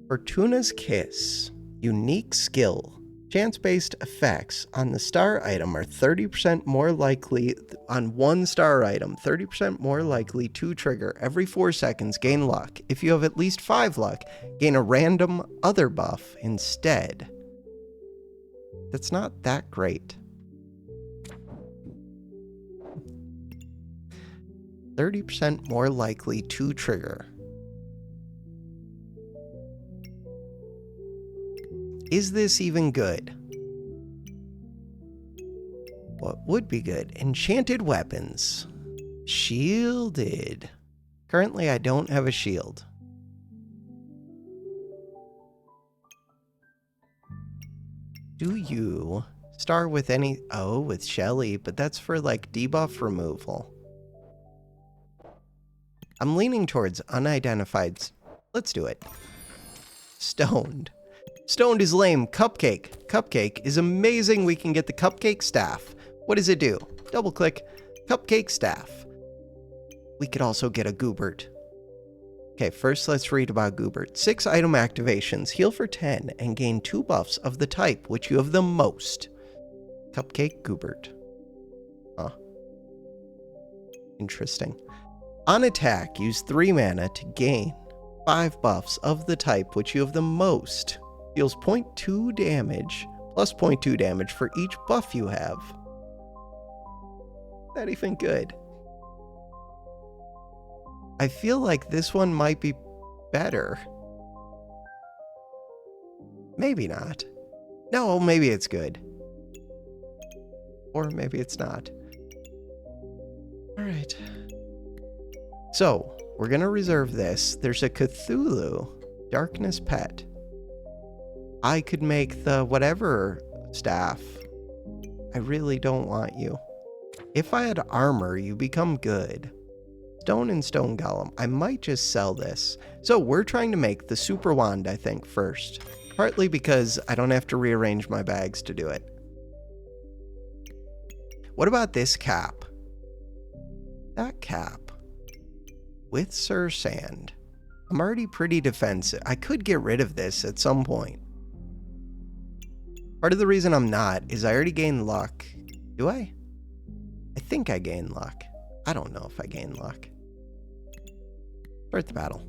Fortuna's Kiss. Unique skill. Chance-based effects on the star item are 30% more likely on one star item, 30% more likely to trigger every 4 seconds, gain luck. If you have at least 5 luck, gain a random other buff instead. That's not that great. 30% more likely to trigger. Is this even good? What would be good? Enchanted weapons. Shielded. Currently, I don't have a shield. Do you start with any... Oh, with Shelly, but that's for, like, debuff removal. I'm leaning towards unidentified... Let's do it. Stoned. Stoned is lame. Cupcake. Cupcake is amazing. We can get the cupcake staff. What does it do? Double click. Cupcake staff. We could also get a Goobert. Okay, first let's read about Goobert. 6 item activations. Heal for 10 and gain 2 buffs of the type which you have the most. Cupcake Goobert. Huh. Interesting. On attack, use 3 mana to gain 5 buffs of the type which you have the most. Deals 0.2 damage, plus 0.2 damage for each buff you have. Not even good. I feel like this one might be better. Maybe not. No, maybe it's good. Or maybe it's not. Alright. So, we're gonna reserve this. There's a Cthulhu Darkness Pet. I could make the whatever staff. I really don't want you. If I had armor, you become good. Stone and Stone Golem. I might just sell this. So we're trying to make the Super Wand, I think, first. Partly because I don't have to rearrange my bags to do it. What about this cap? That cap. With Sir Sand. I'm already pretty defensive. I could get rid of this at some point. Part of the reason I'm not is I already gained luck. Do I? I think I gained luck. I don't know if I gained luck. Start the battle.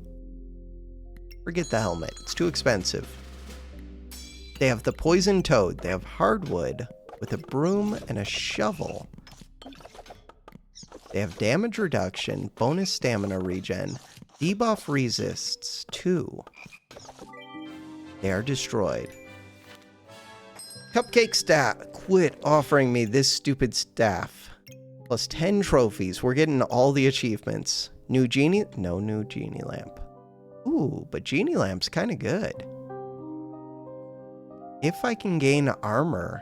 Forget the helmet. It's too expensive. They have the Poison Toad. They have Hardwood with a broom and a shovel. They have damage reduction, bonus stamina regen, debuff resists 2. They are destroyed. Cupcake staff. Quit offering me this stupid staff. Plus 10 trophies. We're getting all the achievements. New genie? No new genie lamp. Ooh, but genie lamp's kind of good. If I can gain armor,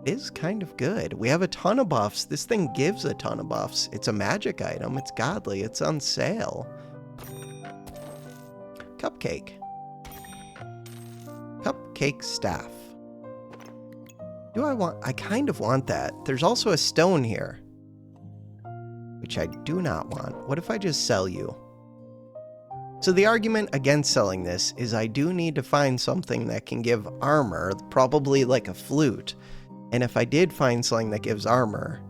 it is kind of good. We have a ton of buffs. This thing gives a ton of buffs. It's a magic item. It's godly. It's on sale. Cupcake. Cupcake staff. Do I want... I kind of want that. There's also a stone here, which I do not want. What if I just sell you? So the argument against selling this is I do need to find something that can give armor, probably like a flute. And if I did find something that gives armor,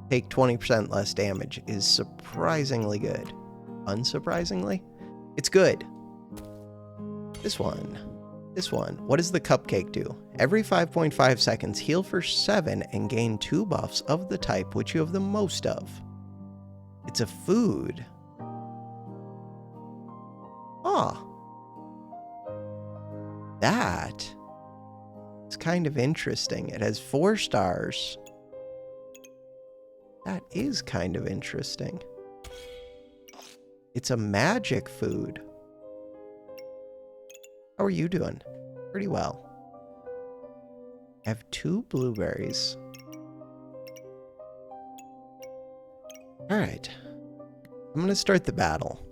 take 20% less damage is surprisingly good. Unsurprisingly, it's good. This one. This one. What does the cupcake do? Every 5.5 seconds, heal for 7 and gain 2 buffs of the type which you have the most of. It's a food. Ah. That is kind of interesting. It has 4 stars. That is kind of interesting. It's a magic food. How are you doing? Pretty well. I have 2 blueberries. Alright. I'm going to start the battle.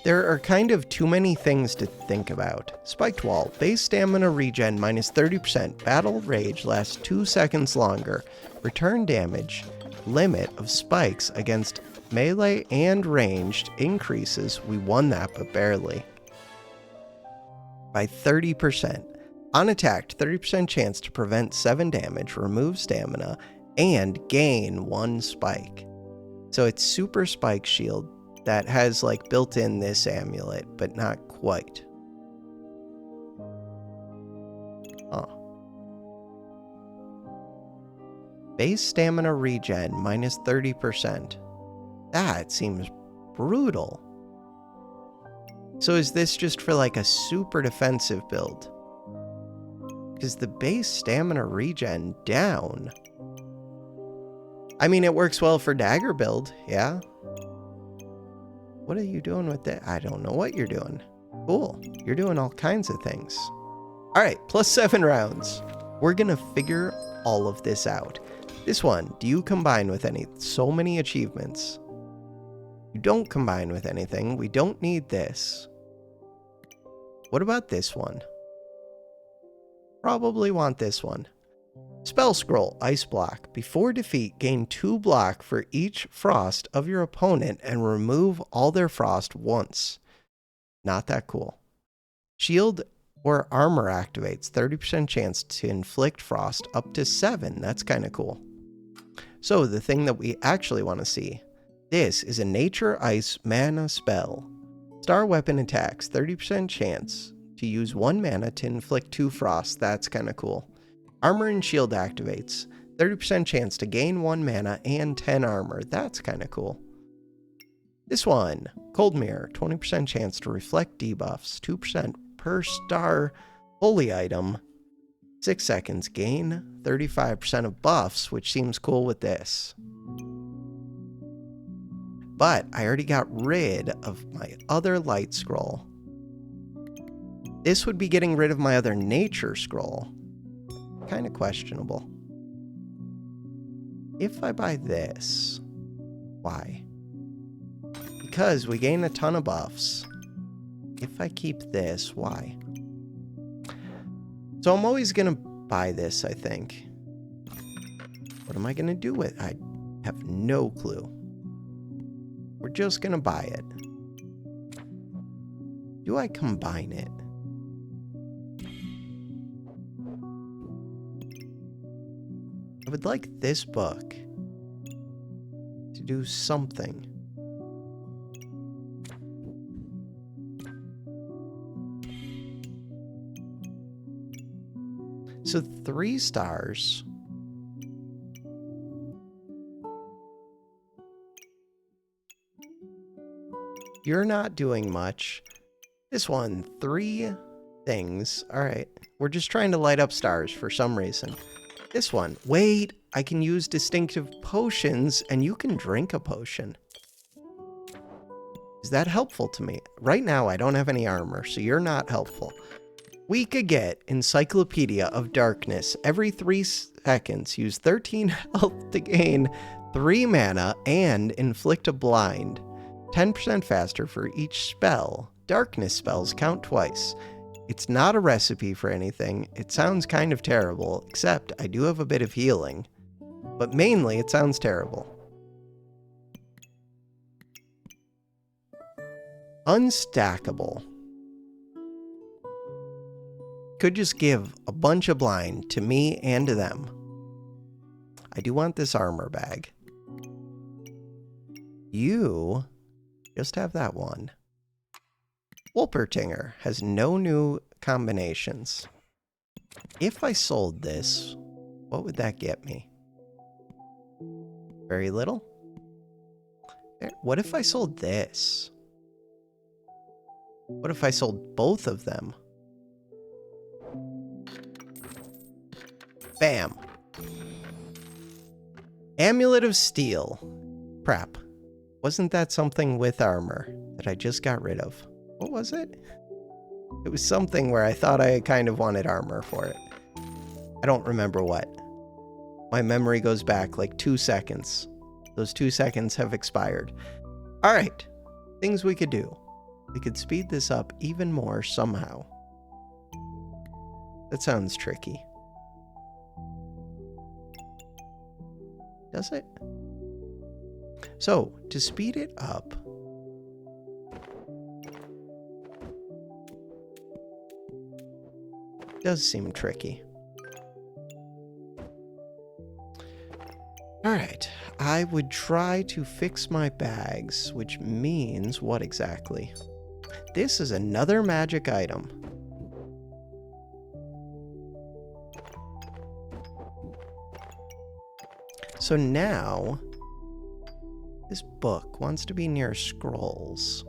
There are kind of too many things to think about. Spiked wall. Base stamina regen minus 30%. Battle rage lasts 2 seconds longer. Return damage. Limit of spikes against melee and ranged increases. We won that, but barely. By 30%. Unattacked, 30% chance to prevent 7 damage, remove stamina, and gain 1 spike. So it's super spike shield that has like built in this amulet, but not quite. Huh. Base stamina regen minus 30%. That seems brutal. So is this just for like a super defensive build? Is the base stamina regen down? I mean, it works well for dagger build, yeah? What are you doing with that? I don't know what you're doing. Cool. You're doing all kinds of things. All right, plus 7 rounds. We're gonna figure all of this out. This one, do you combine with any? So many achievements. You don't combine with anything. We don't need this. What about this one? Probably want this one. Spell scroll, ice block. Before defeat, gain 2 block for each frost of your opponent and remove all their frost once. Not that cool. Shield or armor activates, 30% chance to inflict frost up to 7. That's kind of cool. So the thing that we actually want to see. This is a nature ice mana spell. Star weapon attacks, 30% chance to use 1 mana to inflict 2 frost. That's kind of cool. Armor and shield activates, 30% chance to gain 1 mana and 10 armor. That's kind of cool. This one, Cold Mirror, 20% chance to reflect debuffs, 2% per star holy item, 6 seconds, gain 35% of buffs, which seems cool with this. But I already got rid of my other light scroll. This would be getting rid of my other nature scroll. Kind of questionable. If I buy this, why? Because we gain a ton of buffs. If I keep this, why? So I'm always gonna buy this, I think. What am I gonna do with it? I have no clue. We're just gonna buy it. Do I combine it? I would like this book to do something. So 3 stars. You're not doing much. This one, 3 things. All right. We're just trying to light up stars for some reason. This one. Wait, I can use distinctive potions and you can drink a potion. Is that helpful to me? Right now, I don't have any armor, so you're not helpful. We could get Encyclopedia of Darkness. Every 3 seconds, use 13 health to gain 3 mana and inflict a blind. 10% faster for each spell. Darkness spells count twice. It's not a recipe for anything. It sounds kind of terrible, except I do have a bit of healing. But mainly, it sounds terrible. Unstackable. Could just give a bunch of blind to me and to them. I do want this armor bag. You Just have that one. Wolpertinger has no new combinations. If I sold this, what would that get me? Very little? What if I sold this? What if I sold both of them? Bam. Amulet of Steel. Crap. Wasn't that something with armor that I just got rid of? What was it? It was something where I thought I kind of wanted armor for it. I don't remember what. My memory goes back like 2 seconds. Those 2 seconds have expired. All right. Things we could do. We could speed this up even more somehow. That sounds tricky. Does it? So, to speed it up, does seem tricky. Alright, I would try to fix my bags, which means what exactly? This is another magic item. So now, this book wants to be near scrolls.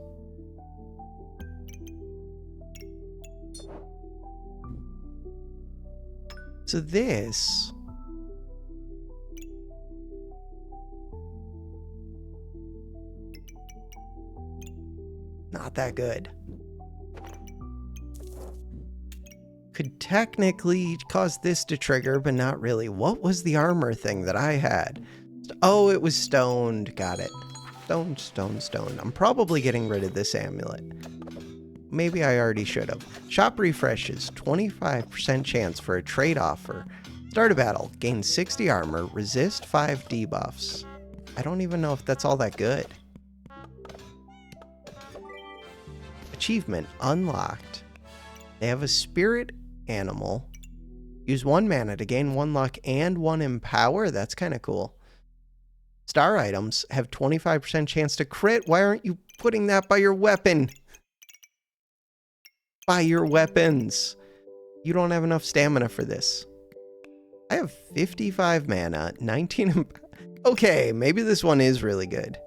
So this... not that good. Could technically cause this to trigger, but not really. What was the armor thing that I had? Oh, it was stoned. Got it. Stone. I'm probably getting rid of this amulet. Maybe I already should have. Shop refreshes. 25% chance for a trade offer. Start a battle. Gain 60 armor. Resist 5 debuffs. I don't even know if that's all that good. Achievement unlocked. They have a spirit animal. Use 1 mana to gain 1 luck and 1 empower. That's kind of cool. Star items have 25% chance to crit. Why aren't you putting that by your weapon? By your weapons. You don't have enough stamina for this. I have 55 mana, 19. Okay, maybe this one is really good.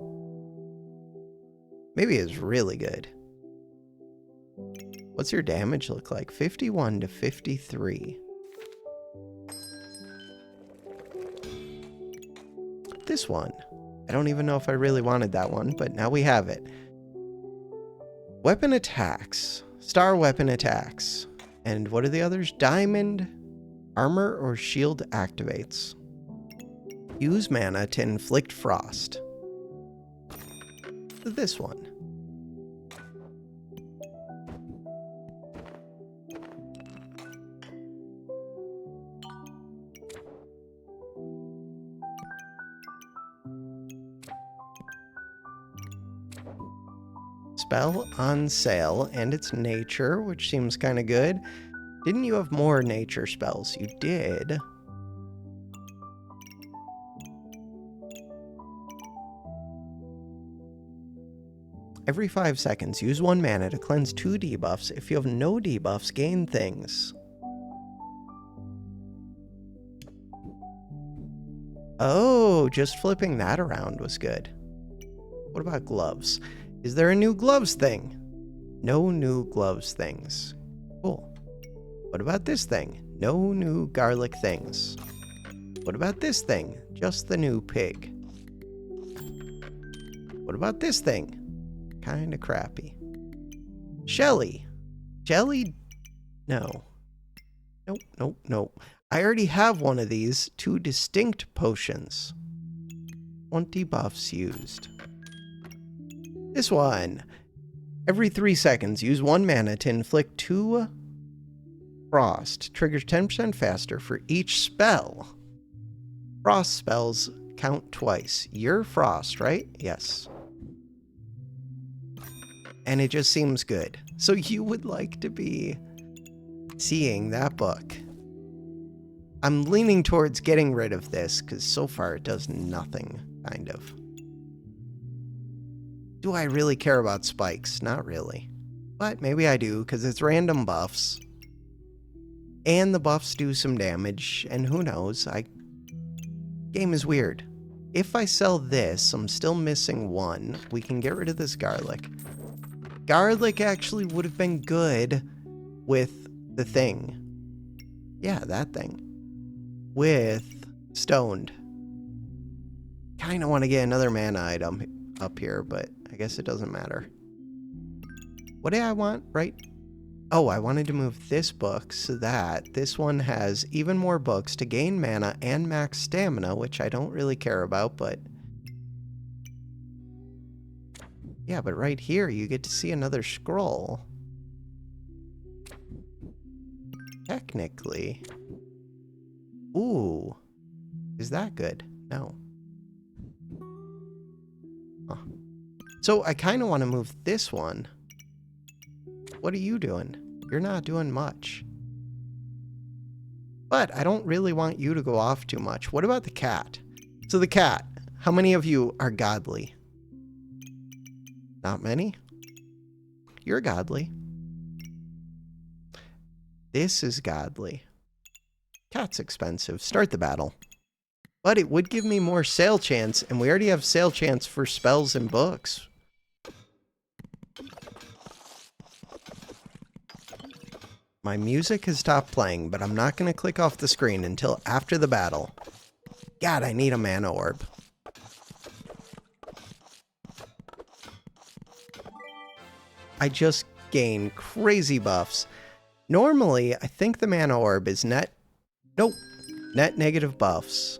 Maybe it's really good. What's your damage look like? 51 to 53. This one. I don't even know if I really wanted that one, but now we have it. Weapon attacks. Star weapon attacks. And what are the others? Diamond, armor, or shield activates. Use mana to inflict frost. This one. Spell on sale, and it's nature, which seems kind of good. Didn't you have more nature spells? You did. Every 5 seconds, use 1 mana to cleanse 2 debuffs. If you have no debuffs, gain things. Oh, just flipping that around was good. What about gloves? Is there a new gloves thing? No new gloves things. Cool. What about this thing? No new garlic things. What about this thing? Just the new pig. What about this thing? Kinda crappy. Shelly. Jelly? No. Nope. I already have one of these. 2 distinct potions. 20 buffs used. This one. Every 3 seconds, use 1 mana to inflict 2 frost. Triggers 10% faster for each spell. Frost spells count twice. You're frost, right? Yes. And it just seems good. So you would like to be seeing that book. I'm leaning towards getting rid of this, because so far it does nothing, kind of. Do I really care about spikes? Not really. But maybe I do, because it's random buffs. And the buffs do some damage, and who knows, game is weird. If I sell this, I'm still missing one. We can get rid of this garlic. Garlic actually would have been good with the thing. Yeah, that thing. With stoned. Kinda want to get another mana item up here, but I guess it doesn't matter. What did I want, right? Oh, I wanted to move this book so that this one has even more books to gain mana and max stamina, which I don't really care about, but... Yeah, but right here you get to see another scroll. Technically. Ooh. Is that good? No. Huh. So I kind of want to move this one. What are you doing? You're not doing much. But I don't really want you to go off too much. What about the cat? So the cat, how many of you are godly? Not many? You're godly. This is godly. Cat's expensive. Start the battle. But it would give me more sale chance, and we already have sale chance for spells and books. My music has stopped playing, but I'm not going to click off the screen until after the battle. God, I need a mana orb. I just gained crazy buffs. Normally, I think the mana orb is net negative buffs.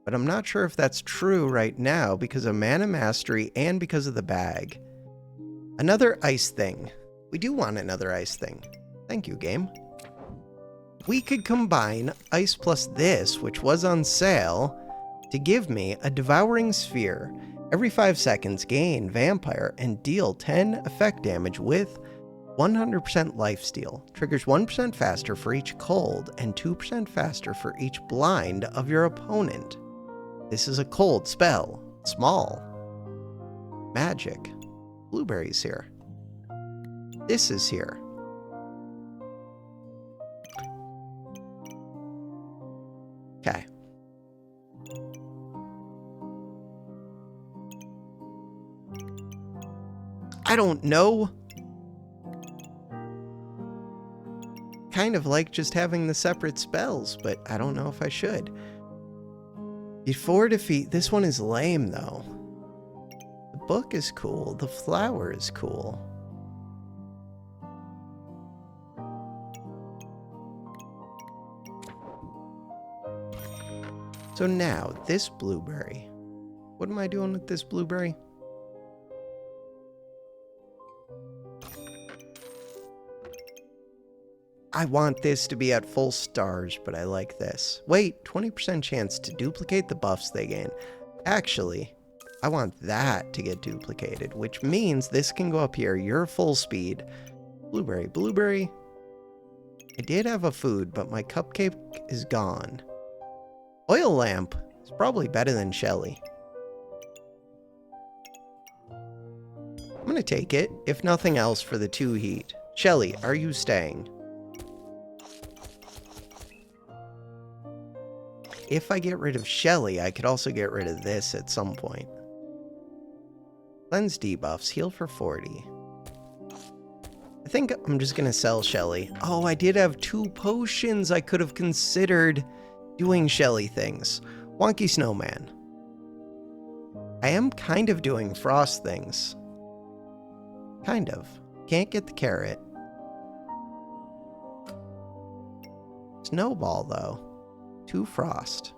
But I'm not sure if that's true right now because of mana mastery and because of the bag. Another ice thing. We do want another ice thing. Thank you, game. We could combine ice plus this, which was on sale, to give me a devouring sphere. Every 5 seconds, gain vampire and deal 10 effect damage with 100% lifesteal. Triggers 1% faster for each cold and 2% faster for each blind of your opponent. This is a cold spell. Small. Magic. Blueberries here. This is here. Okay. I don't know. Kind of like just having the separate spells, but I don't know if I should. Before defeat, this one is lame though. The book is cool, the flower is cool. So now, this blueberry. What am I doing with this blueberry? I want this to be at full stars, but I like this. Wait, 20% chance to duplicate the buffs they gain. Actually, I want that to get duplicated, which means this can go up here. You're full speed. Blueberry, blueberry. I did have a food, but my cupcake is gone. Oil lamp is probably better than Shelly. I'm gonna take it, if nothing else, for the 2 heat. Shelly, are you staying? If I get rid of Shelly, I could also get rid of this at some point. Cleanse debuffs, heal for 40. I think I'm just gonna sell Shelly. Oh, I did have 2 potions. I could have considered doing Shelly things. Wonky Snowman. I am kind of doing frost things. Kind of. Can't get the carrot. Snowball, though. 2 frost.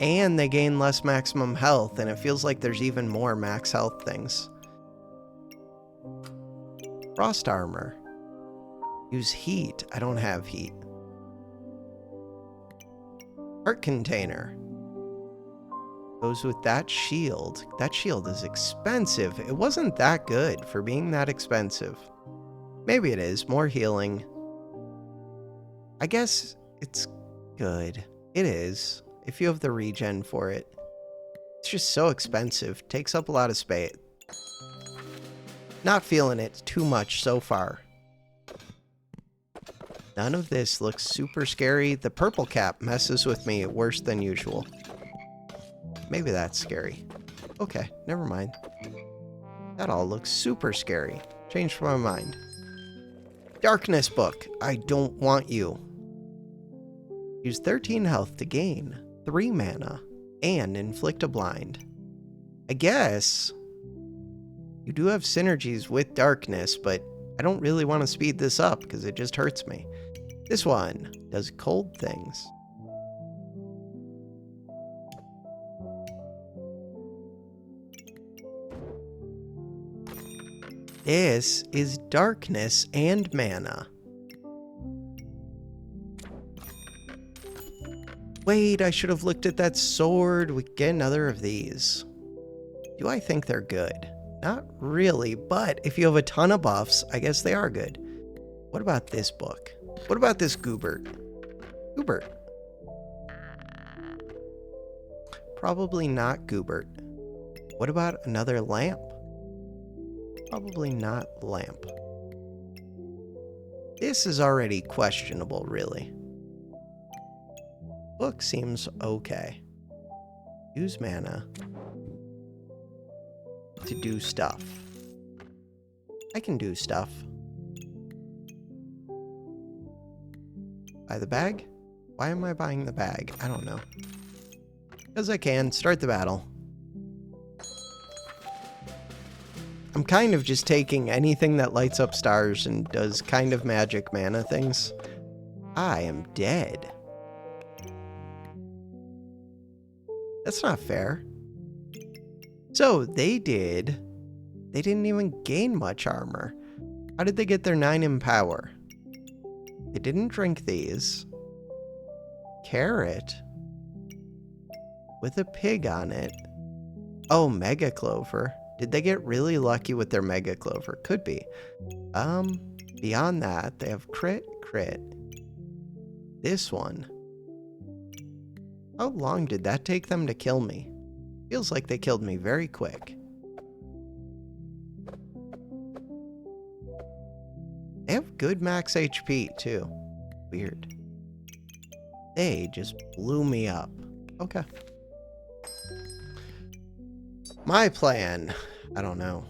And they gain less maximum health, and it feels like there's even more max health things. Frost armor. Use heat. I don't have heat. Heart container. Goes with that shield. That shield is expensive. It wasn't that good for being that expensive. Maybe it is. More healing. I guess it's good. It is. If you have the regen for it. It's just so expensive. Takes up a lot of space. Not feeling it too much so far. None of this looks super scary. The purple cap messes with me worse than usual. Maybe that's scary. Okay, never mind. That all looks super scary. Changed my mind. Darkness book. I don't want you. Use 13 health to gain 3 mana and inflict a blind. I guess you do have synergies with darkness, but I don't really want to speed this up because it just hurts me. This one does cold things. This is darkness and mana. Wait, I should have looked at that sword. We get another of these. Do I think they're good? Not really, but if you have a ton of buffs, I guess they are good. What about this book? What about this Goobert? Goobert. Probably not Goobert. What about another lamp? Probably not lamp. This is already questionable, really. Book seems okay. Use mana to do stuff. I can do stuff. Buy the bag? Why am I buying the bag? I don't know. Because I can. Start the battle. I'm kind of just taking anything that lights up stars and does kind of magic mana things. I am dead. That's not fair. So they didn't even gain much armor. How did they get their 9 in power? They didn't drink these. Carrot. With a pig on it. Oh, Mega Clover. Did they get really lucky with their Mega Clover? Could be. Beyond that, they have crit. This one. How long did that take them to kill me? Feels like they killed me very quick. They have good max HP, too. Weird. They just blew me up. Okay. My plan. I don't know.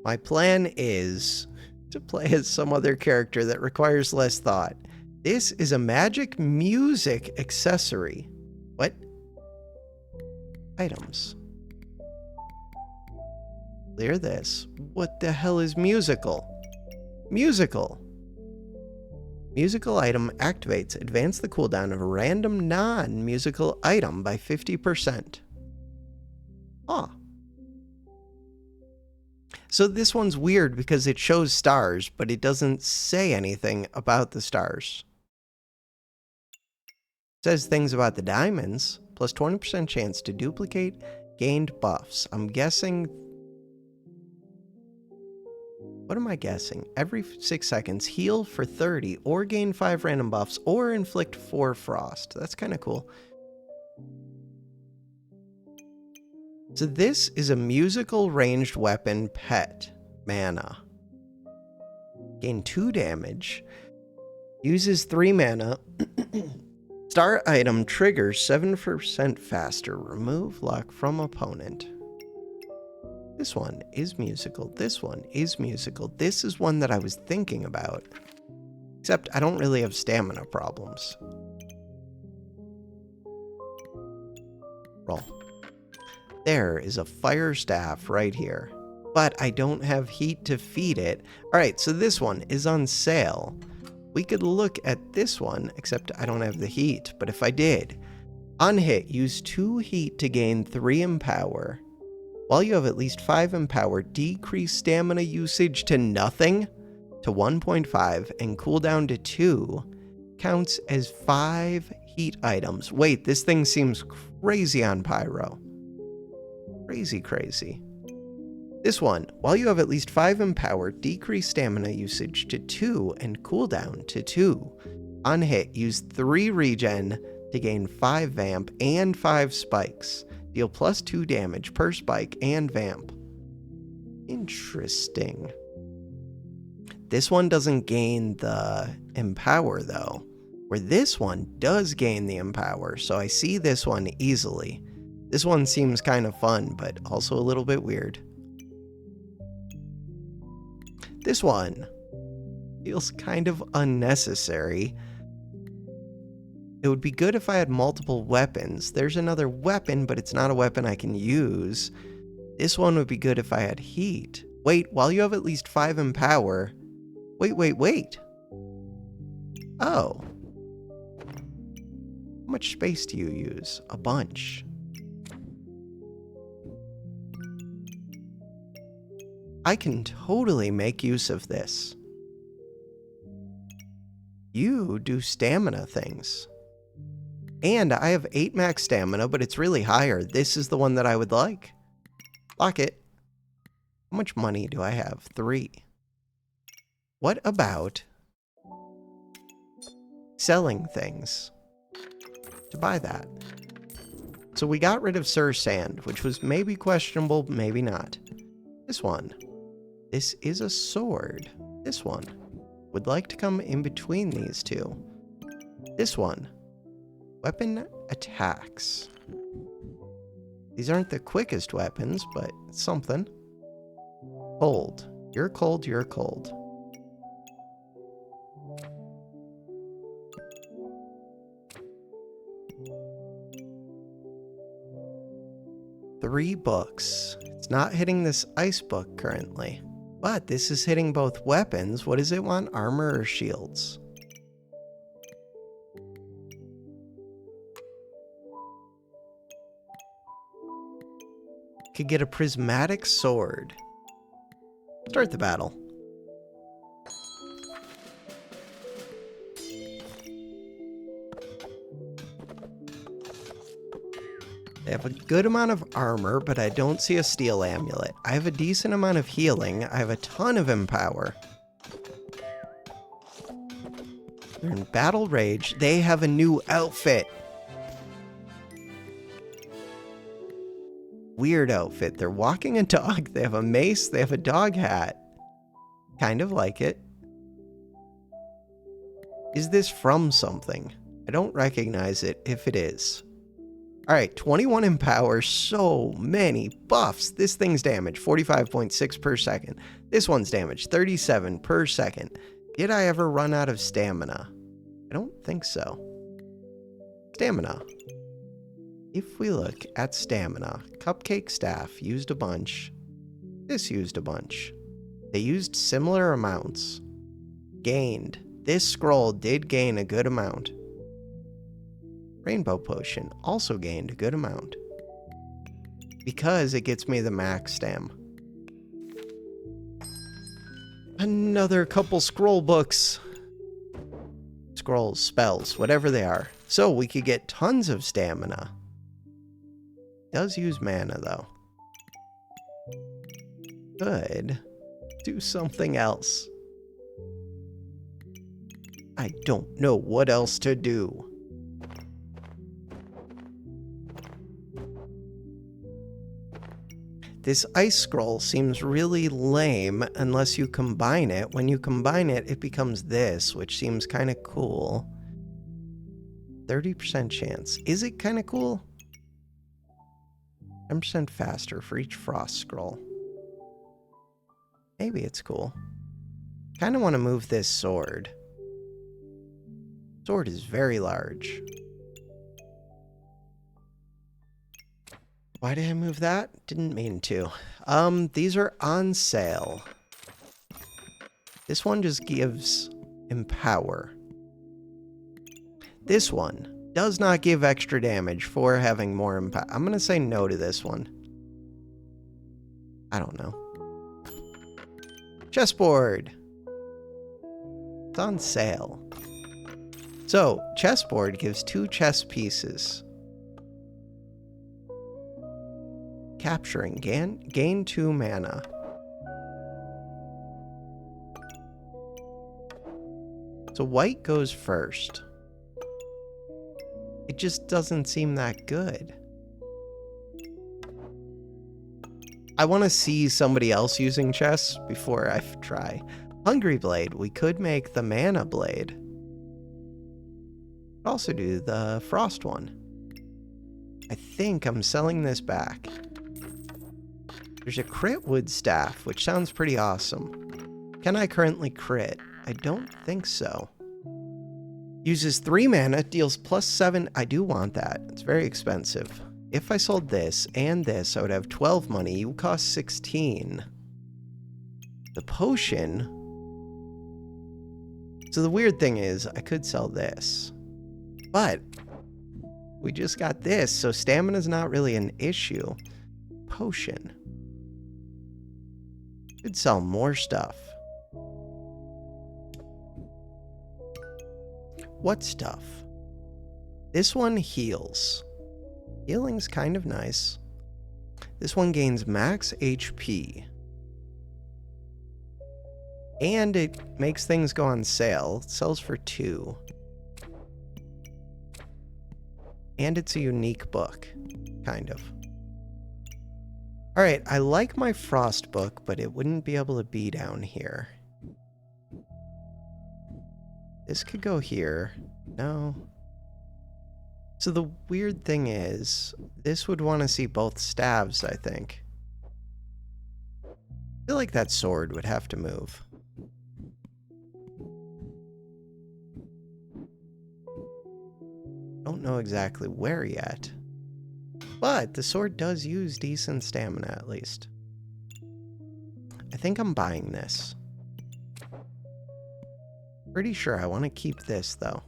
My plan is to play as some other character that requires less thought. This is a magic music accessory. What? Items. Clear this. What the hell is musical? Musical. Musical item activates. Advance the cooldown of a random non-musical item by 50%. Huh. So this one's weird because it shows stars, but it doesn't say anything about the stars. It says things about the diamonds, plus 20% chance to duplicate gained buffs. I'm guessing... What am I guessing? Every 6 seconds, heal for 30, or gain 5 random buffs, or inflict 4 frost. That's kind of cool. So this is a musical ranged weapon pet. Mana. Gain 2 damage. Uses 3 mana. Star item triggers 7% faster. Remove luck from opponent. This one is musical. This one is musical. This is one that I was thinking about. Except I don't really have stamina problems. Roll. There is a fire staff right here. But I don't have heat to feed it. Alright, so this one is on sale. We could look at this one, except I don't have the heat. But if I did, on hit, use 2 heat to gain 3 in power. While you have at least 5 in power, decrease stamina usage to nothing, to 1.5, and cooldown to 2, counts as 5 heat items. Wait, this thing seems crazy on Pyro. Crazy. This one, while you have at least 5 in power, decrease stamina usage to 2 and cooldown to 2. On hit, use 3 regen to gain 5 vamp and 5 spikes. Deal +2 damage per spike and vamp. Interesting. This one doesn't gain the empower though, where this one does gain the empower, so I see this one easily. This one seems kind of fun, but also a little bit weird. This one feels kind of unnecessary. It would be good if I had multiple weapons. There's another weapon, but it's not a weapon I can use. This one would be good if I had heat. Wait, while you have at least 5 empower... Wait. Oh. How much space do you use? A bunch. I can totally make use of this. You do stamina things. And I have 8 max stamina, but it's really higher. This is the one that I would like. Lock it. How much money do I have? 3. What about selling things to buy that? So we got rid of Sir Sand, which was maybe questionable, maybe not. This one. This is a sword. This one. Would like to come in between these two. This one. Weapon attacks. These aren't the quickest weapons, but something. Cold. You're cold, you're cold. Three books. It's not hitting this ice book currently. But this is hitting both weapons. What does it want? Armor or shields? Could get a prismatic sword. Start the battle. They have a good amount of armor, but I don't see a steel amulet. I have a decent amount of healing. I have a ton of empower. They're in battle rage. They have a new outfit. Weird outfit. They're walking a dog. They have a mace. They have a dog hat. Kind of like it. Is this from something? I don't recognize it if it is. Alright, 21 empower, so many buffs. This thing's damage, 45.6 per second. This one's damage, 37 per second. Did I ever run out of stamina? I don't think so. Stamina. If we look at stamina, Cupcake Staff used a bunch. This used a bunch. They used similar amounts. Gained. This scroll did gain a good amount. Rainbow Potion also gained a good amount. Because it gets me the max stam. Another couple scroll books. Scrolls, spells, whatever they are. So we could get tons of stamina. Does use mana though. Could do something else. I don't know what else to do. This ice scroll seems really lame unless you combine it. When you combine it, it becomes this, which seems kind of cool. 30% chance. Is it kind of cool? 10% faster for each frost scroll. Maybe it's cool. Kind of want to move this sword. Sword is very large. Why did I move that? Didn't mean to. These are on sale. This one just gives empower. This one does not give extra damage for having more empower. I'm gonna say no to this one. I don't know. Chessboard. It's on sale. So, chessboard gives 2 chess pieces. Capturing. Gain 2 mana. So white goes first. It just doesn't seem that good. I want to see somebody else using chests before I try. Hungry Blade. We could make the Mana Blade. Also do the Frost one. I think I'm selling this back. There's a crit wood staff, which sounds pretty awesome. Can I currently crit? I don't think so. Uses 3 mana, deals +7. I do want that. It's very expensive. If I sold this and this, I would have 12 money. You cost 16. The potion. So the weird thing is, I could sell this. But we just got this, so stamina's not really an issue. Potion. Could sell more stuff. What stuff? This one heals. Healing's kind of nice. This one gains max HP. And it makes things go on sale. It sells for 2. And it's a unique book. Kind of. Alright, I like my Frost book, but it wouldn't be able to be down here. This could go here. No. So the weird thing is, this would want to see both staves, I think. I feel like that sword would have to move. Don't know exactly where yet. But the sword does use decent stamina, at least. I think I'm buying this. Pretty sure I want to keep this, though.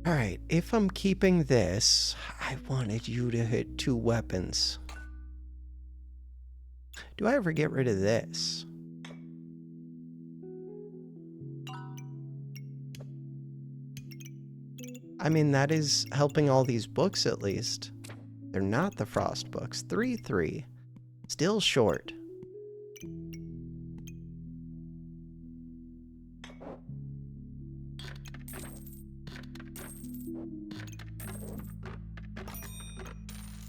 Alright, if I'm keeping this, I wanted you to hit 2 weapons. Do I ever get rid of this? I mean, that is helping all these books, at least. They're not the Frost books. 3-3. Still short.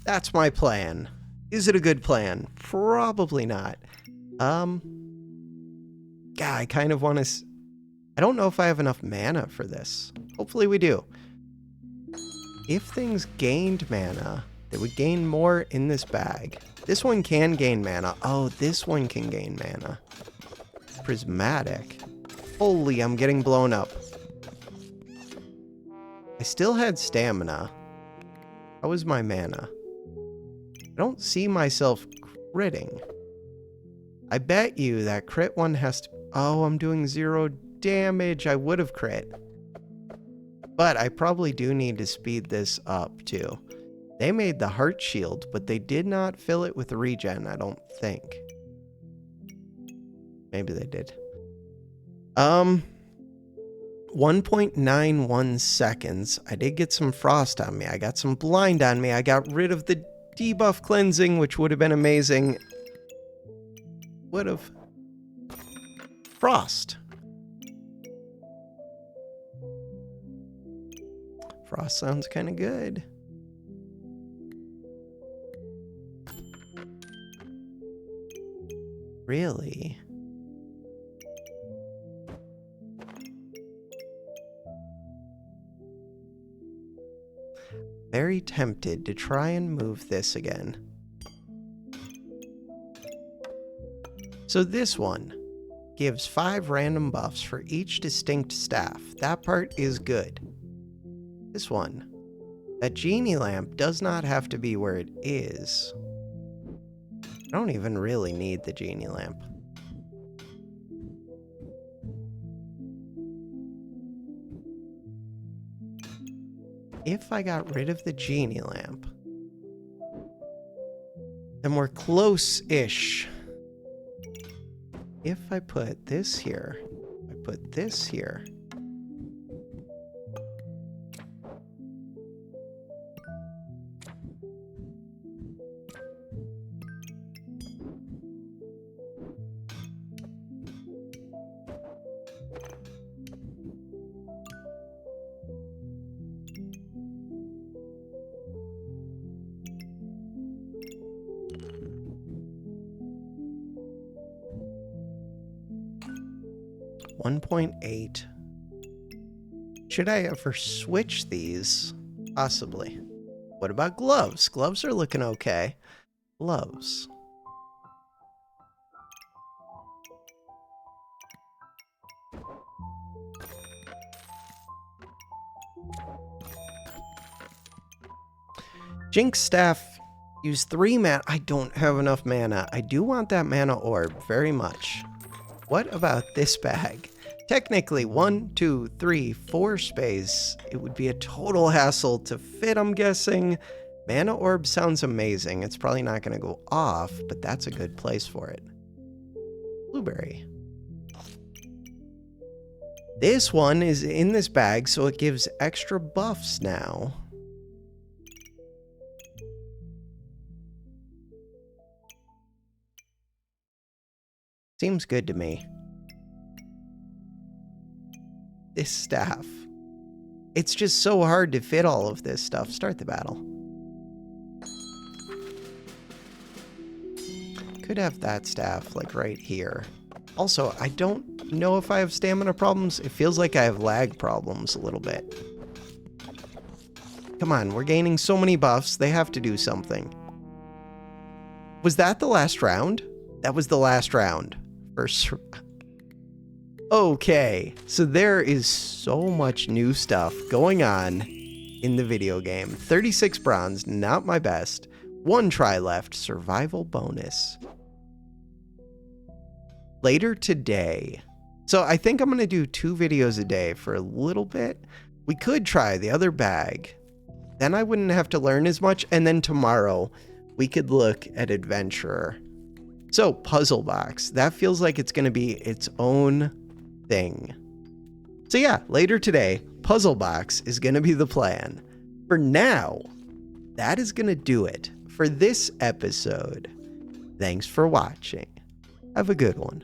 That's my plan. Is it a good plan? Probably not. Yeah, I kind of want to... I don't know if I have enough mana for this. Hopefully we do. If things gained mana, they would gain more in this bag. This one can gain mana. Oh, this one can gain mana. Prismatic. Holy, I'm getting blown up. I still had stamina. How was my mana? I don't see myself critting. I bet you that crit one has to... Oh, I'm doing 0 damage. I would have crit. But I probably do need to speed this up, too. They made the heart shield, but they did not fill it with regen, I don't think. Maybe they did. 1.91 seconds. I did get some frost on me. I got some blind on me. I got rid of the debuff cleansing, which would have been amazing. Would have. Frost. Frost sounds kind of good. Really? Very tempted to try and move this again. So this one gives 5 random buffs for each distinct staff. That part is good. This one, that genie lamp does not have to be where it is. I don't even really need the genie lamp. If I got rid of the genie lamp, then we're close-ish. If I put this here, I put this here. 1.8. Should I ever switch these? Possibly. What about gloves? Gloves are looking okay. Gloves. Jinx staff. Use 3 mana. I don't have enough mana. I do want that mana orb very much. What about this bag? Technically 1, 2, 3, 4 space. It would be a total hassle to fit, I'm guessing. Mana orb sounds amazing. It's probably not going to go off, but that's a good place for it. Blueberry. This one is in this bag, so it gives extra buffs now. Seems good to me. This staff. It's just so hard to fit all of this stuff. Start the battle. Could have that staff like right here. Also, I don't know if I have stamina problems. It feels like I have lag problems a little bit. Come on, we're gaining so many buffs. They have to do something. Was that the last round? That was the last round. First. Okay, so there is so much new stuff going on in the video game. 36 bronze, not my best. 1 try left, survival bonus. Later today. So I think I'm going to do 2 videos a day for a little bit. We could try the other bag. Then I wouldn't have to learn as much. And then tomorrow we could look at adventurer. So puzzle box, that feels like it's going to be its own thing. So yeah, later today, puzzle box is going to be the plan. For now, that is going to do it for this episode. Thanks for watching. Have a good one.